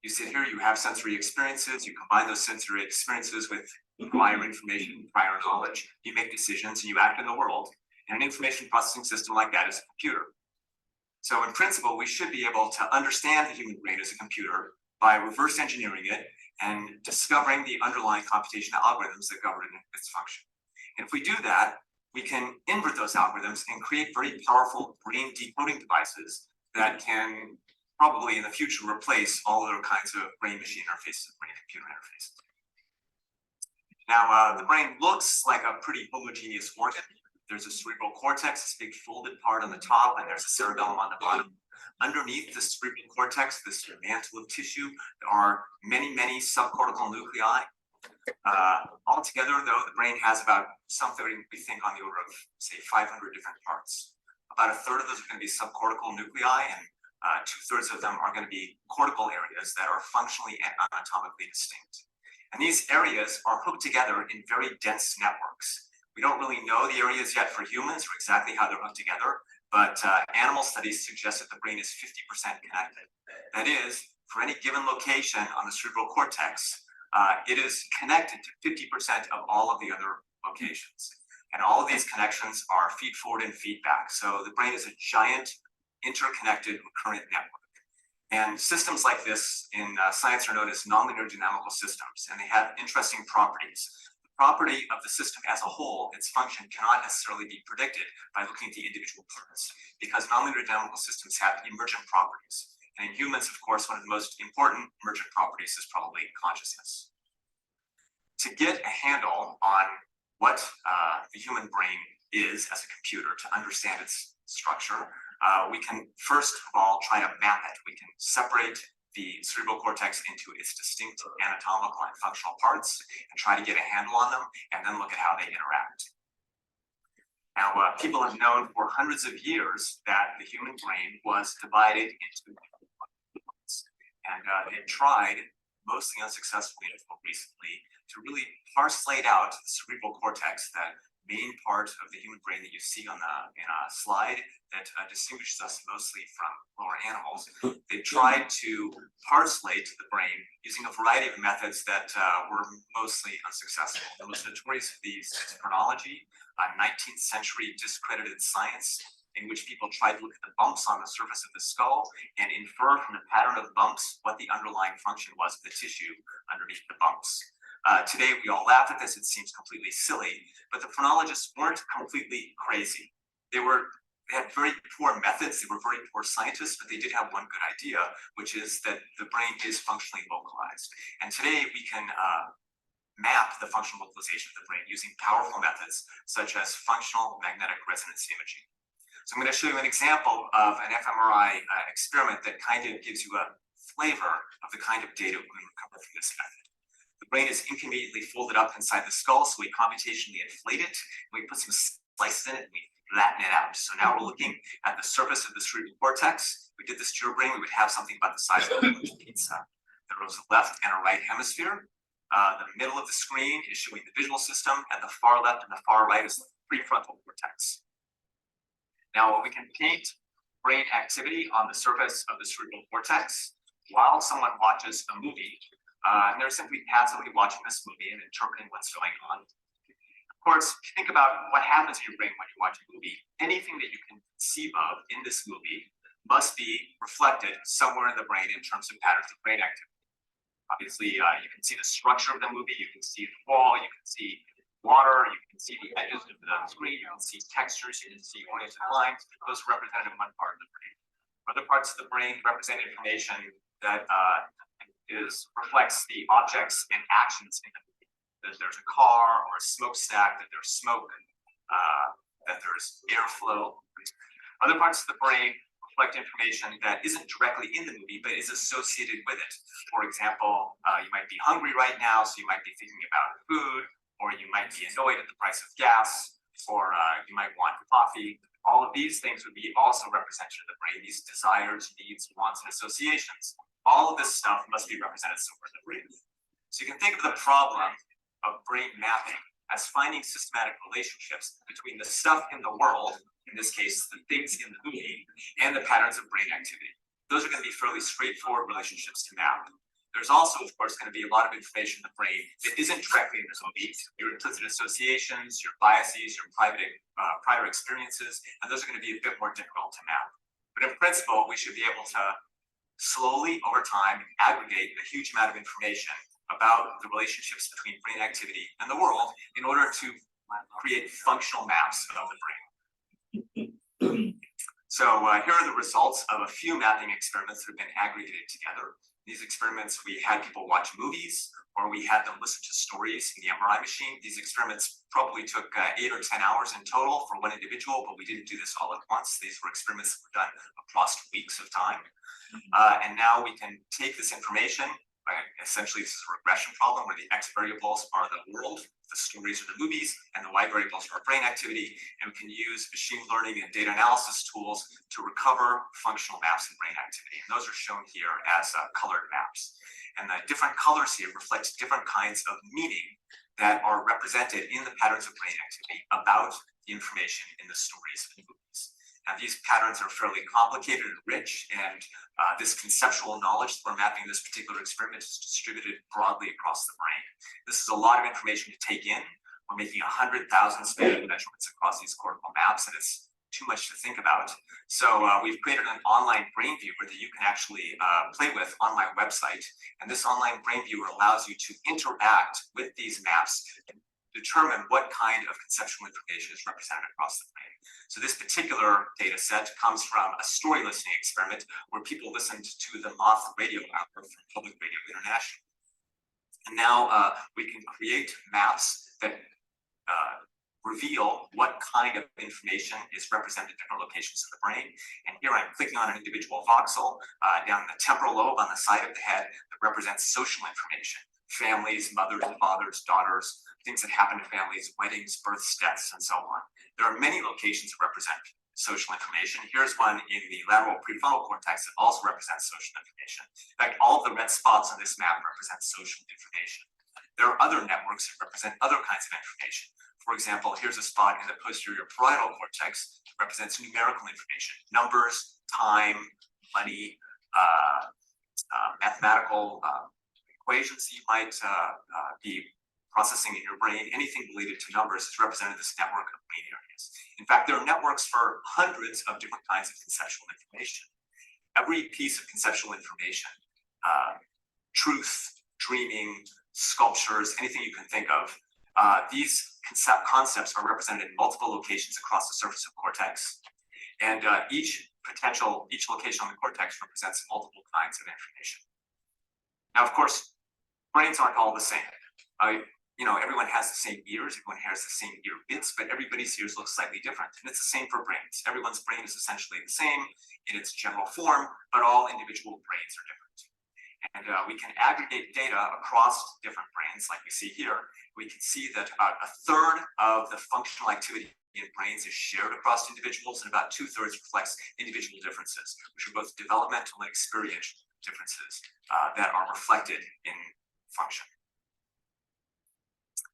You sit here, you have sensory experiences, you combine those sensory experiences with prior information, prior knowledge, you make decisions and you act in the world. And an information processing system like that is a computer. So in principle, we should be able to understand the human brain as a computer by reverse engineering it and discovering the underlying computational algorithms that govern its function. And if we do that, we can invert those algorithms and create very powerful brain decoding devices that can probably in the future replace all other kinds of brain-machine interfaces, brain-computer interfaces. Now, the brain looks like a pretty homogeneous organ. There's a cerebral cortex, this big folded part on the top, and there's a cerebellum on the bottom. Underneath the cerebral cortex, this mantle of tissue, there are many, many subcortical nuclei. Altogether, though, the brain has about something we think on the order of, say, 500 different parts. About a third of those are going to be subcortical nuclei, and 2/3 of them are going to be cortical areas that are functionally and anatomically distinct. And these areas are hooked together in very dense networks. We don't really know the areas yet for humans or exactly how they're hooked together, but animal studies suggest that the brain is 50% connected. That is, for any given location on the cerebral cortex, it is connected to 50% of all of the other locations. And all of these connections are feed forward and feedback. So the brain is a giant interconnected recurrent network. And systems like this in science are known as nonlinear dynamical systems, and they have interesting properties. Property of the system as a whole, its function cannot necessarily be predicted by looking at the individual parts, because nonlinear dynamical systems have emergent properties. And in humans, of course, one of the most important emergent properties is probably consciousness. To get a handle on what the human brain is as a computer, to understand its structure, we can first of all try to map it. We can separate the cerebral cortex into its distinct anatomical and functional parts and try to get a handle on them and then look at how they interact. Now, people have known for hundreds of years that the human brain was divided into parts. And they tried, mostly unsuccessfully until recently, to really parse laid out the cerebral cortex, that main part of the human brain that you see on in a slide that distinguishes us mostly from lower animals. They tried to parslate the brain using a variety of methods that were mostly unsuccessful. The most notorious of these is phrenology, a 19th century discredited science in which people tried to look at the bumps on the surface of the skull and infer from the pattern of bumps what the underlying function was of the tissue underneath the bumps. Today, we all laugh at this, it seems completely silly, but the phrenologists weren't completely crazy. They had very poor methods, they were very poor scientists, but they did have one good idea, which is that the brain is functionally localized. And today, we can map the functional localization of the brain using powerful methods, such as functional magnetic resonance imaging. So I'm going to show you an example of an fMRI experiment that kind of gives you a flavor of the kind of data we can recover from this method. The brain is inconveniently folded up inside the skull, so we computationally inflate it, and we put some slices in it, and we flatten it out. So now we're looking at the surface of the cerebral cortex. If we did this to your brain, we would have something about the size of a pizza. There was a left and a right hemisphere. The middle of the screen is showing the visual system, and the far left and the far right is the prefrontal cortex. Now, we can paint brain activity on the surface of the cerebral cortex while someone watches a movie. And they're simply passively watching this movie and interpreting what's going on. Of course, if you think about what happens in your brain when you watch a movie, anything that you can conceive of in this movie must be reflected somewhere in the brain in terms of patterns of brain activity. Obviously, you can see the structure of the movie, you can see the wall, you can see water, you can see the edges of the screen, you can see textures, you can see oriented lines. Those are represented in one part of the brain. Other parts of the brain represent information that reflects the objects and actions in the movie. That there's a car or a smokestack, that there's smoke, that there's airflow. Other parts of the brain reflect information that isn't directly in the movie, but is associated with it. For example, you might be hungry right now, so you might be thinking about food, or you might be annoyed at the price of gas, or you might want coffee. All of these things would be also represented in the brain, these desires, needs, wants, and associations. All of this stuff must be represented somewhere in the brain. So you can think of the problem of brain mapping as finding systematic relationships between the stuff in the world, in this case, the things in the movie, and the patterns of brain activity. Those are going to be fairly straightforward relationships to map. There's also, of course, going to be a lot of information in the brain that isn't directly in the movie. Your implicit associations, your biases, your prior experiences, and those are going to be a bit more difficult to map. But in principle, we should be able to slowly, over time, aggregate a huge amount of information about the relationships between brain activity and the world in order to create functional maps of the brain. So here are the results of a few mapping experiments that have been aggregated together. These experiments, we had people watch movies, or we had them listen to stories in the MRI machine. These experiments probably took 8 or 10 hours in total for one individual, but we didn't do this all at once. These were experiments that were done across weeks of time. And now we can take this information, essentially this is a regression problem where the X variables are the world, the stories are the movies, and the Y variables are brain activity, and we can use machine learning and data analysis tools to recover functional maps and brain activity. And those are shown here as colored maps. And the different colors here reflect different kinds of meaning that are represented in the patterns of brain activity about the information in the stories and movies. Now, these patterns are fairly complicated and rich, and this conceptual knowledge that we're mapping in this particular experiment is distributed broadly across the brain. This is a lot of information to take in. We're making 100,000 span measurements across these cortical maps, and it's too much to think about. So we've created an online brain viewer that you can actually play with on my website. And this online brain viewer allows you to interact with these maps and determine what kind of conceptual information is represented across the brain. So this particular data set comes from a story listening experiment where people listened to the Moth radio hour from Public Radio International. And now we can create maps that reveal what kind of information is represented in different locations of the brain. And here I'm clicking on an individual voxel down in the temporal lobe on the side of the head that represents social information, families, mothers, fathers, daughters, things that happen to families, weddings, births, deaths, and so on. There are many locations that represent social information. Here's one in the lateral prefrontal cortex that also represents social information. In fact, all of the red spots on this map represent social information. There are other networks that represent other kinds of information. For example, here's a spot in the posterior parietal cortex that represents numerical information, numbers, time, money, mathematical equations you might be processing in your brain. Anything related to numbers is represented in this network of brain areas. In fact, there are networks for hundreds of different kinds of conceptual information. Every piece of conceptual information, truth, dreaming, sculptures, anything you can think of, these concepts are represented in multiple locations across the surface of cortex. And each location on the cortex represents multiple kinds of information. Now, of course, brains aren't all the same. Everyone has the same ears, everyone has the same ear bits, but everybody's ears look slightly different. And it's the same for brains. Everyone's brain is essentially the same in its general form, but all individual brains are different. And we can aggregate data across different brains, like we see here. We can see that about a third of the functional activity in brains is shared across individuals, and about 2/3 reflects individual differences, which are both developmental and experiential differences that are reflected in function.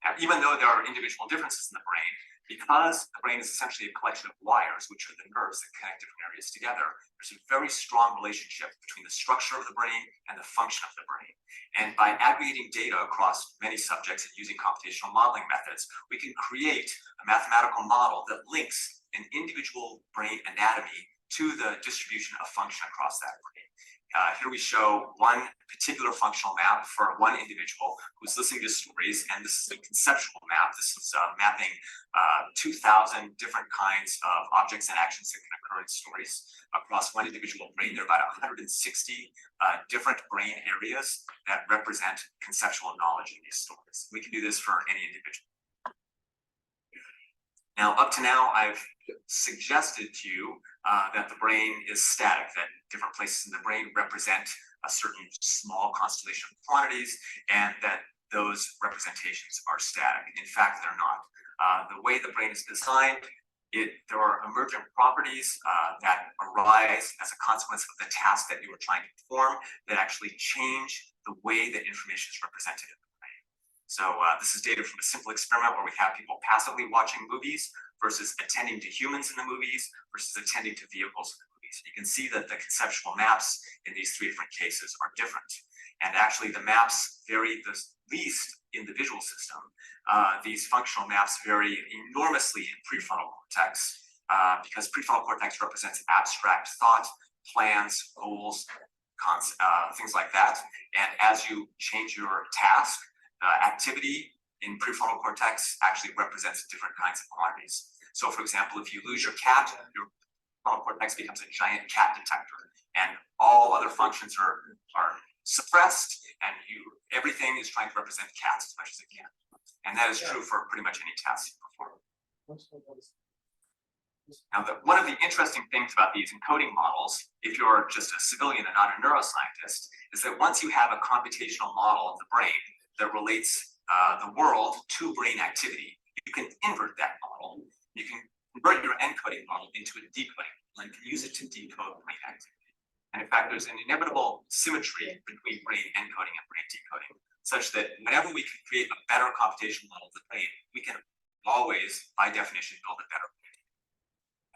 Now, even though there are individual differences in the brain, Because the brain is essentially a collection of wires, which are the nerves that connect different areas together, there's a very strong relationship between the structure of the brain and the function of the brain. And by aggregating data across many subjects and using computational modeling methods, we can create a mathematical model that links an individual brain anatomy to the distribution of function across that brain. Here we show one particular functional map for one individual who's listening to stories, and this is a conceptual map. This is mapping 2,000 different kinds of objects and actions that can occur in stories across one individual brain. There are about 160 different brain areas that represent conceptual knowledge in these stories. We can do this for any individual. Now, up to now, I've suggested to you that the brain is static, that different places in the brain represent a certain small constellation of quantities, and that those representations are static. In fact, they're not. The way the brain is designed, there are emergent properties that arise as a consequence of the task that you are trying to perform that actually change the way that information is represented in the brain. So this is data from a simple experiment where we have people passively watching movies versus attending to humans in the movies versus attending to vehicles in the movies. You can see that the conceptual maps in these three different cases are different. And actually the maps vary the least in the visual system. These functional maps vary enormously in prefrontal cortex because prefrontal cortex represents abstract thought, plans, goals, things like that. And as you change your task, activity in prefrontal cortex actually represents different kinds of quantities. So for example, if you lose your cat, your prefrontal cortex becomes a giant cat detector, and all other functions are suppressed, and everything is trying to represent cats as much as it can. And that is true for pretty much any task you perform. Now, one of the interesting things about these encoding models, if you're just a civilian and not a neuroscientist, is that once you have a computational model of the brain that relates the world to brain activity, you can invert that model. You can convert your encoding model into a decoding model and can use it to decode brain activity. And in fact, there's an inevitable symmetry between brain encoding and brain decoding, such that whenever we can create a better computational model of the brain, we can always, by definition, build a better brain.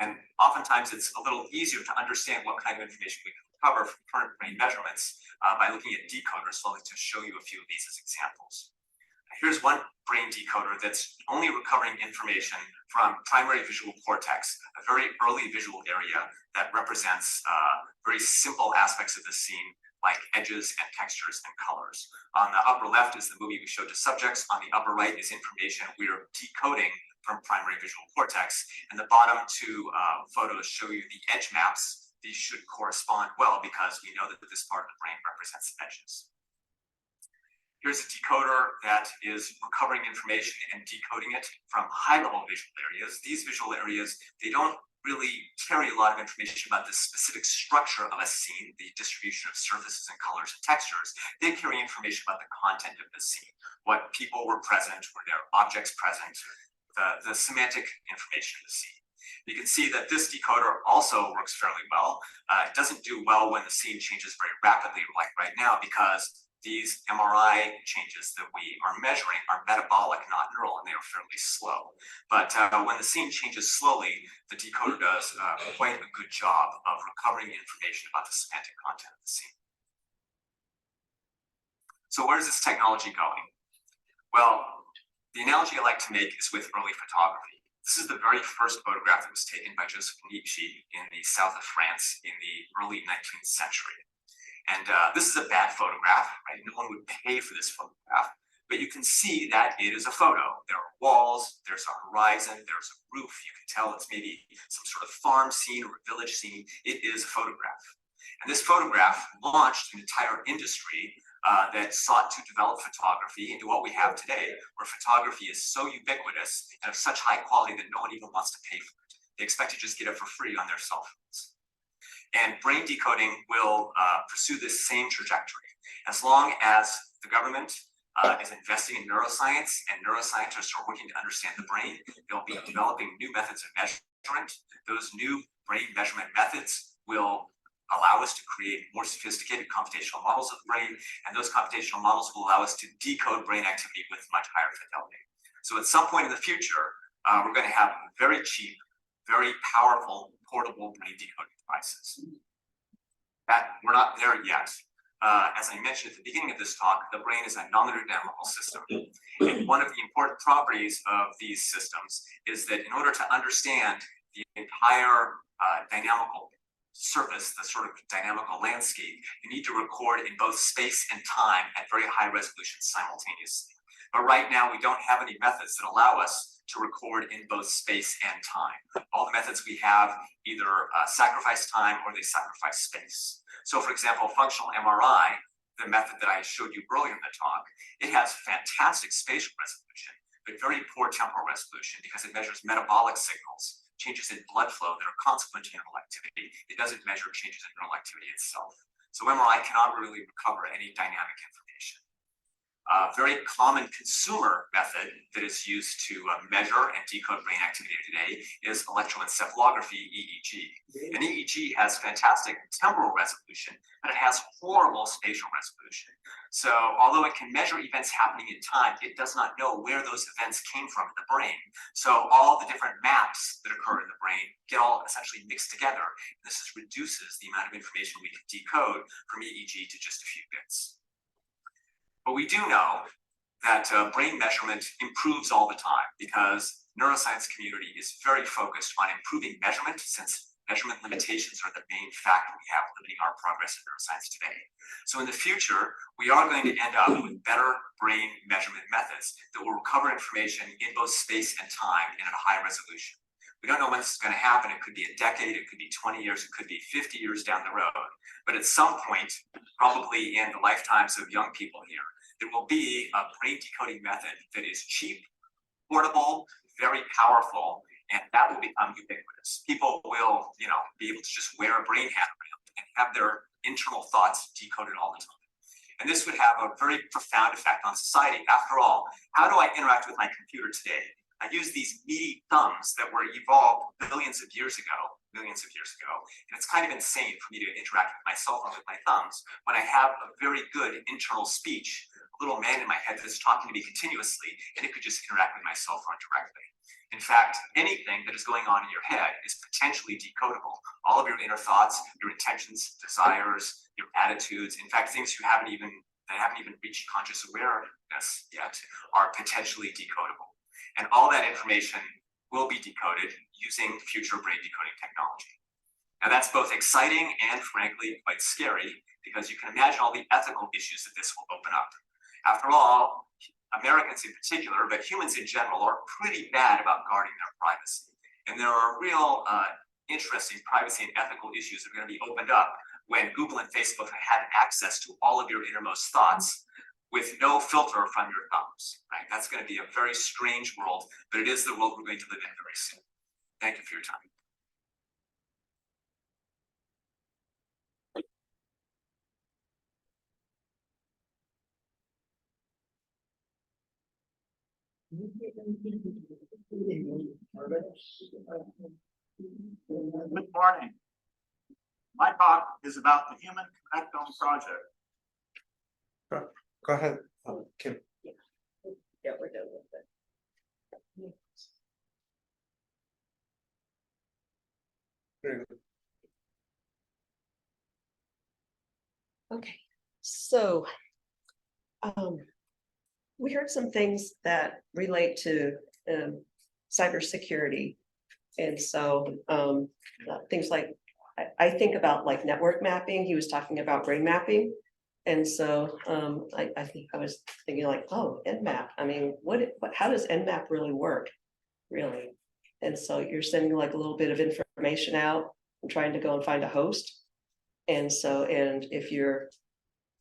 And oftentimes it's a little easier to understand what kind of information we can recover from current brain measurements by looking at decoders. So I'll just show you a few of these as examples. Here's one brain decoder that's only recovering information from primary visual cortex, a very early visual area that represents very simple aspects of the scene, like edges and textures and colors. On the upper left is the movie we showed to subjects. On the upper right is information we're decoding from primary visual cortex. And the bottom two photos show you the edge maps. These should correspond well because we know that this part of the brain represents edges. Here's a decoder that is recovering information and decoding it from high-level visual areas. These visual areas, they don't really carry a lot of information about the specific structure of a scene, the distribution of surfaces and colors and textures. They carry information about the content of the scene, what people were present, were there objects present, the semantic information of the scene. You can see that this decoder also works fairly well. It doesn't do well when the scene changes very rapidly, like right now, because these MRI changes that we are measuring are metabolic, not neural, and they are fairly slow. But when the scene changes slowly, the decoder does quite a good job of recovering information about the semantic content of the scene. So where is this technology going? Well, the analogy I like to make is with early photography. This is the very first photograph that was taken by Joseph Nietzsche in the south of France in the early 19th century. And this is a bad photograph, right? No one would pay for this photograph, but you can see that it is a photo. There are walls, there's a horizon, there's a roof. You can tell it's maybe some sort of farm scene or a village scene. It is a photograph. And this photograph launched an entire industry that sought to develop photography into what we have today, where photography is so ubiquitous and of such high quality that no one even wants to pay for it. They expect to just get it for free on their cell phones. And brain decoding will pursue this same trajectory. As long as the government is investing in neuroscience and neuroscientists are working to understand the brain, they'll be developing new methods of measurement. Those new brain measurement methods will allow us to create more sophisticated computational models of the brain, and those computational models will allow us to decode brain activity with much higher fidelity. So at some point in the future, we're going to have very cheap, very powerful portable brain decoding devices. That we're not there yet. As I mentioned at the beginning of this talk, the brain is a non-dynamical system. And one of the important properties of these systems is that in order to understand the entire dynamical surface, the sort of dynamical landscape, you need to record in both space and time at very high resolution simultaneously. But right now, we don't have any methods that allow us to record in both space and time. All the methods we have either sacrifice time or they sacrifice space. So for example, functional MRI, the method that I showed you earlier in the talk, it has fantastic spatial resolution, but very poor temporal resolution because it measures metabolic signals, changes in blood flow that are consequent to neural activity. It doesn't measure changes in neural activity itself. So MRI cannot really recover any dynamic information. A very common consumer method that is used to measure and decode brain activity today is electroencephalography, EEG. And EEG has fantastic temporal resolution, but it has horrible spatial resolution. So although it can measure events happening in time, it does not know where those events came from in the brain. So all the different maps that occur in the brain get all essentially mixed together. This reduces the amount of information we can decode from EEG to just a few bits. But we do know that brain measurement improves all the time because neuroscience community is very focused on improving measurement since measurement limitations are the main factor we have limiting our progress in neuroscience today. So in the future, we are going to end up with better brain measurement methods that will recover information in both space and time and at a high resolution. We don't know when this is going to happen. It could be a decade, it could be 20 years, it could be 50 years down the road. But at some point, probably in the lifetimes of young people here, there will be a brain decoding method that is cheap, portable, very powerful, and that will become ubiquitous. People will, be able to just wear a brain hat around and have their internal thoughts decoded all the time. And this would have a very profound effect on society. After all, how do I interact with my computer today? I use these meaty thumbs that were evolved millions of years ago, and it's kind of insane for me to interact with my cell phone with my thumbs when I have a very good internal speech, a little man in my head that's talking to me continuously, and it could just interact with my cell phone directly. In fact, anything that is going on in your head is potentially decodable. All of your inner thoughts, your intentions, desires, your attitudes, in fact, things that haven't even reached conscious awareness yet are potentially decodable. And all that information will be decoded using future brain decoding technology. Now that's both exciting and frankly quite scary because you can imagine all the ethical issues that this will open up. After all, Americans in particular, but humans in general, are pretty bad about guarding their privacy. And there are real interesting privacy and ethical issues that are going to be opened up when Google and Facebook have access to all of your innermost thoughts with no filter from your thumbs, right? That's going to be a very strange world, but it is the world we're going to live in very soon. Thank you for your time. Good morning. My talk is about the Human Connectome Project. Go ahead, Kim. Yeah, we're done with it. Very good. Okay, so we heard some things that relate to cybersecurity. And so things like, I think about like network mapping. He was talking about brain mapping. And so I think I was thinking like, oh, Nmap. I mean, how does Nmap really work? Really? And so you're sending like a little bit of information out and trying to go and find a host. And so, and if you're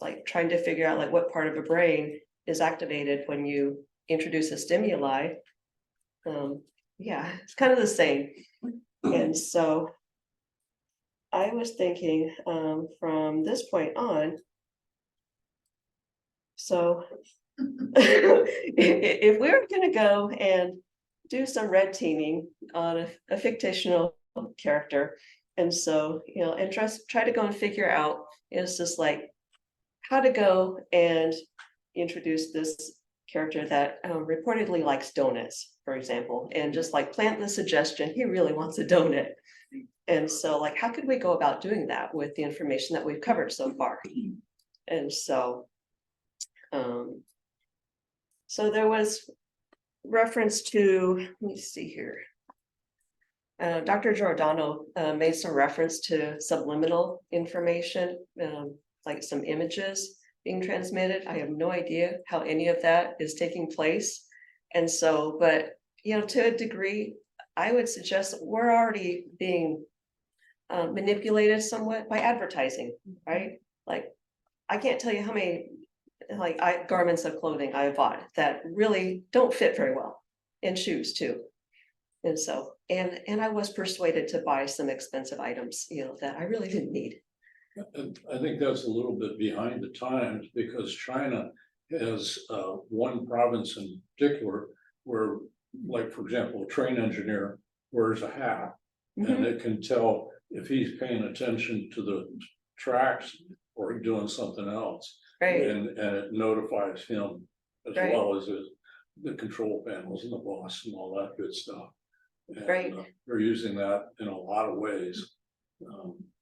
like trying to figure out like what part of a brain is activated when you introduce a stimuli, yeah, it's kind of the same. And so I was thinking from this point on, so if we're going to go and do some red teaming on a fictional character, and so, and try to go and figure out, it's just like how to go and introduce this character that reportedly likes donuts, for example, and just like plant the suggestion, he really wants a donut. And so like, how could we go about doing that with the information that we've covered so far? And so, so there was reference to, let me see here. Dr. Giordano made some reference to subliminal information, like some images being transmitted. I have no idea how any of that is taking place. And so, but, you know, to a degree, I would suggest that we're already being manipulated somewhat by advertising, right? Like, I can't tell you how many garments of clothing I bought that really don't fit very well, and shoes too. And so, and I was persuaded to buy some expensive items, you know, that I really didn't need. And I think that's a little bit behind the times because China has one province in particular where, like, for example, a train engineer wears a hat and it can tell if he's paying attention to the tracks or doing something else. Right. And it notifies him as Right. well as the control panels and the boss and all that good stuff. And, Right. they're using that in a lot of ways.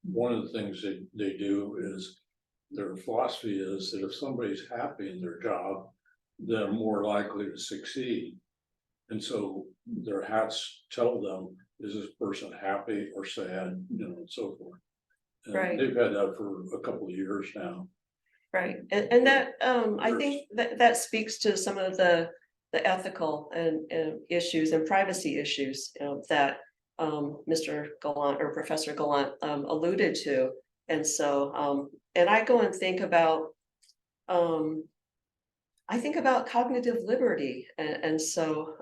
One of the things they do is their philosophy is that if somebody's happy in their job, they're more likely to succeed. And so their hats tell them, is this person happy or sad, you know, and so forth. And Right. they've had that for a couple of years now. Right, and that, I think that speaks to some of the ethical and issues and privacy issues, you know, that Mr. Gallant or Professor Gallant alluded to. And so, and I go and think about, I think about cognitive liberty. And so,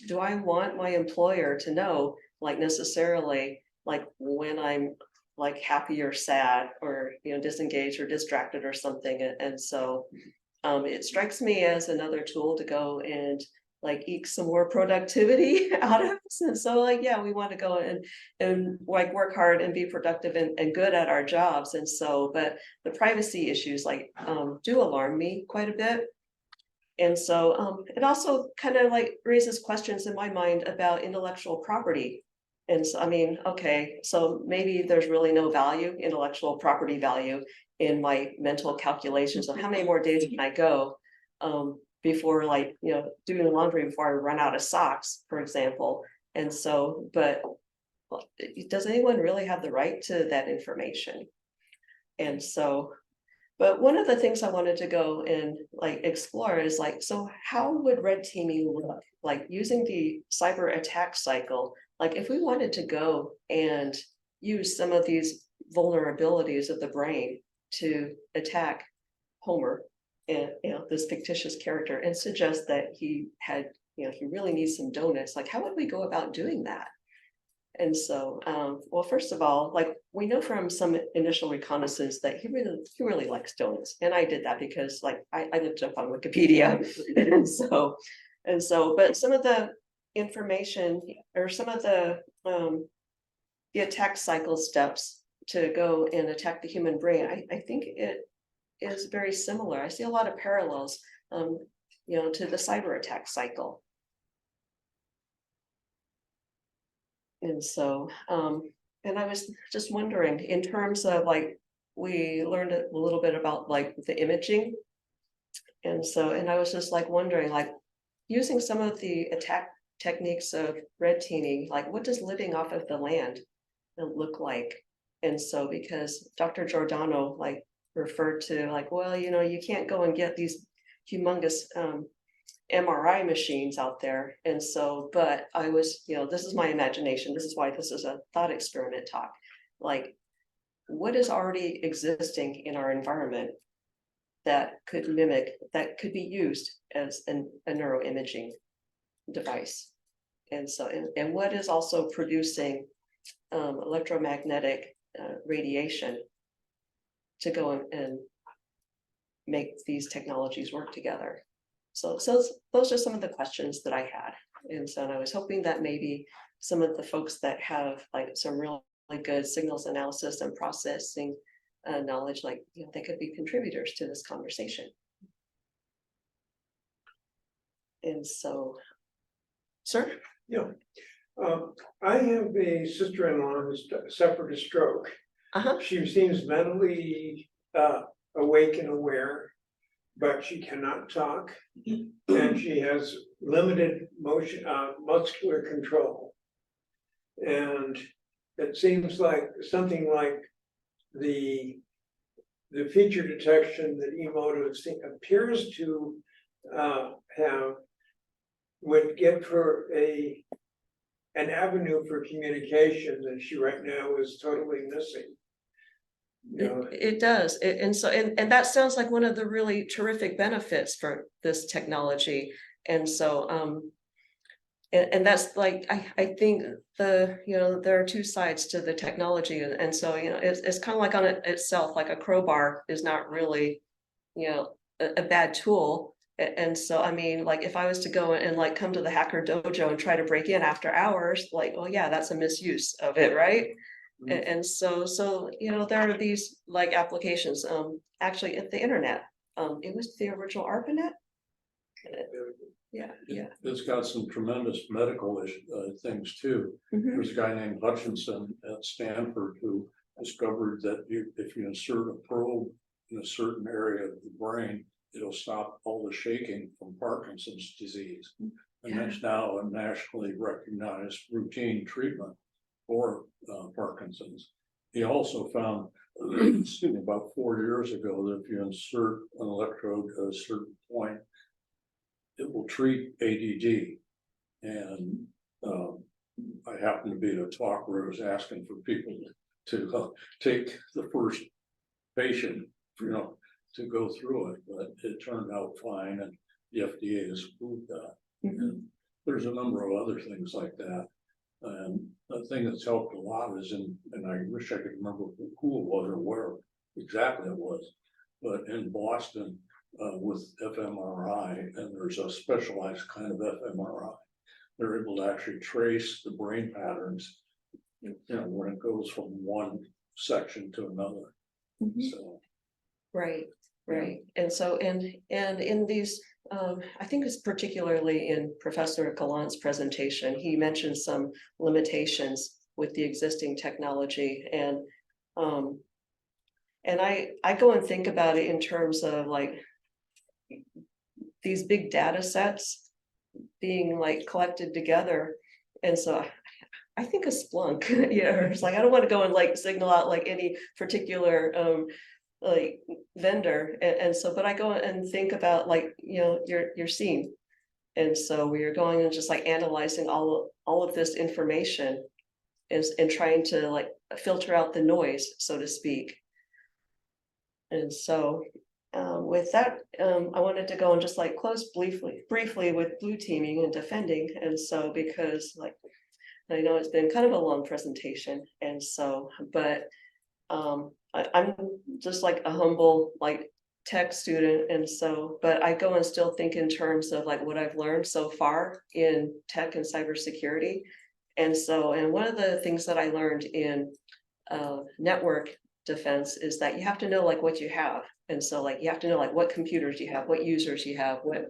do I want my employer to know, like, necessarily, like, when I'm like happy or sad or, you know, disengaged or distracted or something? And so it strikes me as another tool to go and like eke some more productivity out of us. And so, like, yeah, we want to go and like work hard and be productive and good at our jobs. And so, but the privacy issues like do alarm me quite a bit. And so it also kind of like raises questions in my mind about intellectual property. And so, I mean, okay, so maybe there's really no value, intellectual property value in my mental calculations of how many more days can I go before, like, you know, doing the laundry before I run out of socks, for example. And so, but does anyone really have the right to that information? And so, but one of the things I wanted to go and like explore is like, so how would red teaming look like using the cyber attack cycle? Like if we wanted to go and use some of these vulnerabilities of the brain to attack Homer and, you know, this fictitious character and suggest that he had, you know, he really needs some donuts, like how would we go about doing that? And so, well, first of all, like we know from some initial reconnaissance that he really likes donuts. And I did that because like I looked up on Wikipedia. and so, but some of the information or some of the attack cycle steps to go and attack the human brain, I think it is very similar. I see a lot of parallels, you know, to the cyber attack cycle. And so, and I was just wondering, in terms of like, we learned a little bit about like the imaging. And so, and I was just like wondering, like using some of the attack techniques of red teaming, like what does living off of the land look like? And so, because Dr. Giordano like referred to like, well, you know, you can't go and get these humongous MRI machines out there. And so, but I was, you know, this is my imagination. This is why this is a thought experiment talk. Like, what is already existing in our environment that could mimic, that could be used as a neuroimaging device? And so, and what is also producing electromagnetic radiation to go and make these technologies work together? So those are some of the questions that I had. And so I was hoping that maybe some of the folks that have like some really good signals analysis and processing knowledge, like, you know, they could be contributors to this conversation. And so, sir, Yeah. I have a sister-in-law who's suffered a stroke. uh-huh, She seems mentally awake and aware, but she cannot talk. And she has limited motion, muscular control. And it seems like something like the feature detection that Emoto appears to have would give her an avenue for communication that she right now is totally missing. You know, it does. And so, and that sounds like one of the really terrific benefits for this technology. And so, and that's like, I think there are two sides to the technology. And so, it's kind of like on itself, like a crowbar is not really, a bad tool. And so, I mean, like, if I was to go and like come to the hacker dojo and try to break in after hours, like, well, yeah, that's a misuse of it, right? And so, there are these like applications, actually at the internet. It was the original ARPANET. Yeah. It's got some tremendous medical things too. Mhm. There's a guy named Hutchinson at Stanford who discovered that if you insert a probe in a certain area of the brain, it'll stop all the shaking from Parkinson's disease. And that's now a nationally recognized routine treatment for Parkinson's. He also found, excuse me, about 4 years ago, that if you insert an electrode at a certain point, it will treat ADD. And I happened to be at a talk where I was asking for people to take the first patient, to go through it, but it turned out fine, and the FDA has approved that. And there's a number of other things like that. And the thing that's helped a lot is and I wish I could remember who it was or where exactly it was, but in Boston with fMRI, and there's a specialized kind of fMRI, they're able to actually trace the brain patterns, when it goes from one section to another. So. Right. And so, and in these, I think it's particularly in Professor Gallant's presentation, he mentioned some limitations with the existing technology. And I go and think about it in terms of like these big data sets being like collected together. And so I think of Splunk, it's like, I don't want to go and like signal out like any particular like vendor, and so, but I go and think about like your scene, and so we are going and just like analyzing all of this information and trying to like filter out the noise, so to speak. And so with that, I wanted to go and just like close briefly with blue teaming and defending. And so, because like I know it's been kind of a long presentation, and so, but I'm just like a humble like tech student, and so, but I go and still think in terms of like what I've learned so far in tech and cybersecurity. And so, and one of the things that I learned in network defense is that you have to know like what you have. And so like you have to know like what computers you have, what users you have, what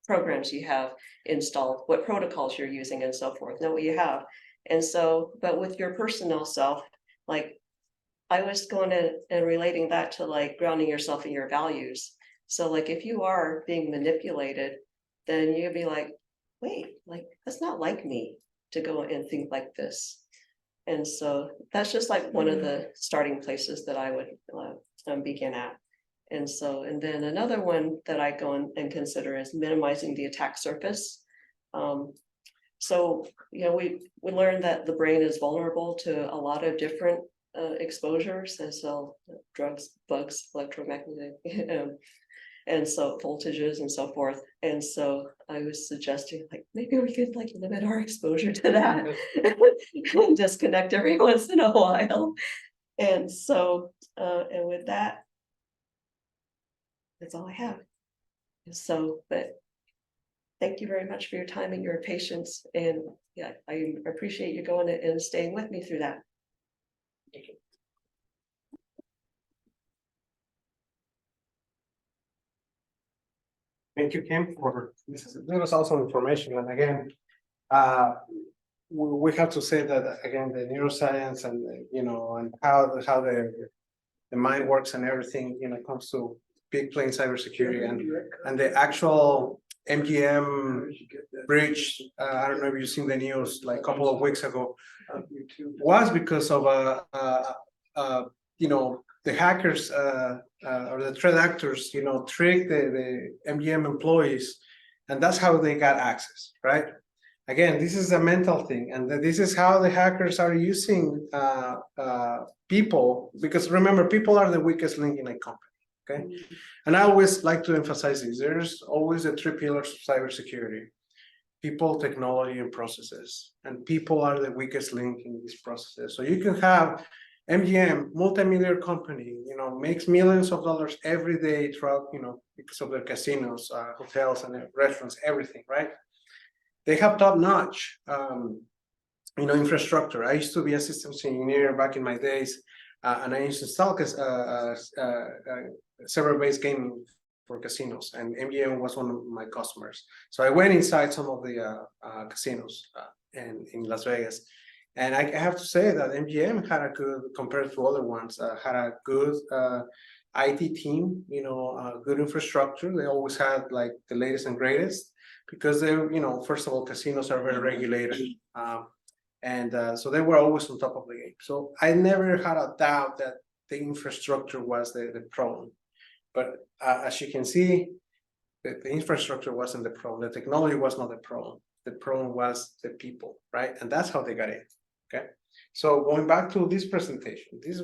programs you have installed, what protocols you're using, and so forth, know what you have. And so, but with your personal self, like I was going to and relating that to like grounding yourself in your values. So like if you are being manipulated, then you'd be like, wait, like that's not like me to go and think like this. And so that's just like one of the starting places that I would begin at. And so, and then another one that I go and consider is minimizing the attack surface. So, we learned that the brain is vulnerable to a lot of different exposures, and so drugs, bugs, electromagnetic, and so voltages and so forth. And so I was suggesting like maybe we could like limit our exposure to that and disconnect every once in a while. And so and with that, that's all I have. So, but thank you very much for your time and your patience. And yeah, I appreciate you going and staying with me through that. Thank you. Thank you, Kim, for this was also information, and again, we have to say that again, the neuroscience and and how the mind works and everything, comes to big play in cybersecurity and the actual MGM breach. I don't know if you've seen the news like a couple of weeks ago, was because of the hackers or the threat actors, tricked the MGM employees, and that's how they got access, right? Again, this is a mental thing, and this is how the hackers are using people, because remember, people are the weakest link in a company, okay? And I always like to emphasize this, there's always the three pillars of cybersecurity: people, technology, and processes. And people are the weakest link in these processes. So you can have MGM, multi-million company, makes millions of dollars every day throughout, because of their casinos, hotels, and restaurants, everything, right? They have top-notch, infrastructure. I used to be a systems engineer back in my days, and I used to install server-based gaming for casinos, and MGM was one of my customers. So I went inside some of the casinos in Las Vegas, and I have to say that MGM had a good, compared to other ones, had a good IT team, good infrastructure. They always had like the latest and greatest, because they, first of all, casinos are very regulated. So they were always on top of the game. So I never had a doubt that the infrastructure was the problem. But as you can see, the infrastructure wasn't the problem. The technology was not the problem. The problem was the people, right? And that's how they got in. Okay. So going back to this presentation, this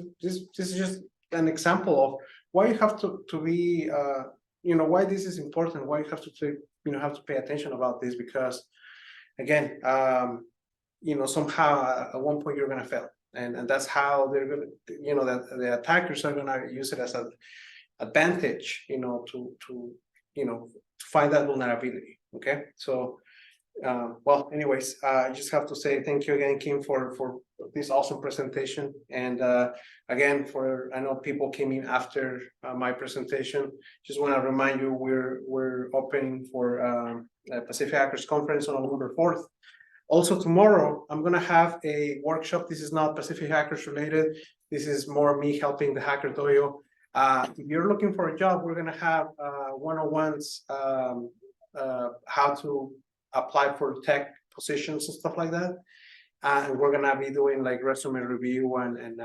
is just an example of why you have to be, why this is important. Why you have to have to pay attention about this, because again, somehow at one point you're going to fail, and that's how they're going to, that the attackers are going to use it as an advantage, to find that vulnerability. Okay, so well, anyways, I just have to say thank you again, Kim, for this awesome presentation, and again, I know people came in after my presentation. Just want to remind you, we're opening for a Pacific Hackers Conference on November 4th. Also tomorrow, I'm gonna have a workshop. This is not Pacific Hackers related. This is more me helping the Hacker Dojo. If you're looking for a job, we're gonna have one-on-ones, how to apply for tech positions and stuff like that. And we're gonna be doing like resume review and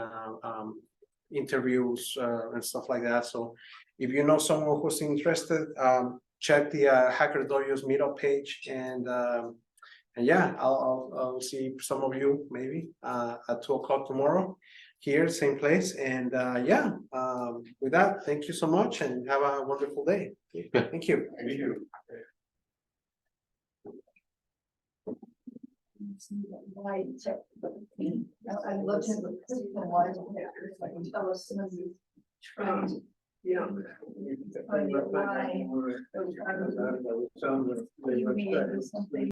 interviews and stuff like that. So if you know someone who's interested, check the Hacker Dojo's meetup page, and yeah, I'll see some of you maybe at 2 o'clock tomorrow here, same place. And yeah, with that, thank you so much and have a wonderful day. Thank you. Thank you. I love him. I can tell us some of these trends. Yeah. Funny line. You mean something.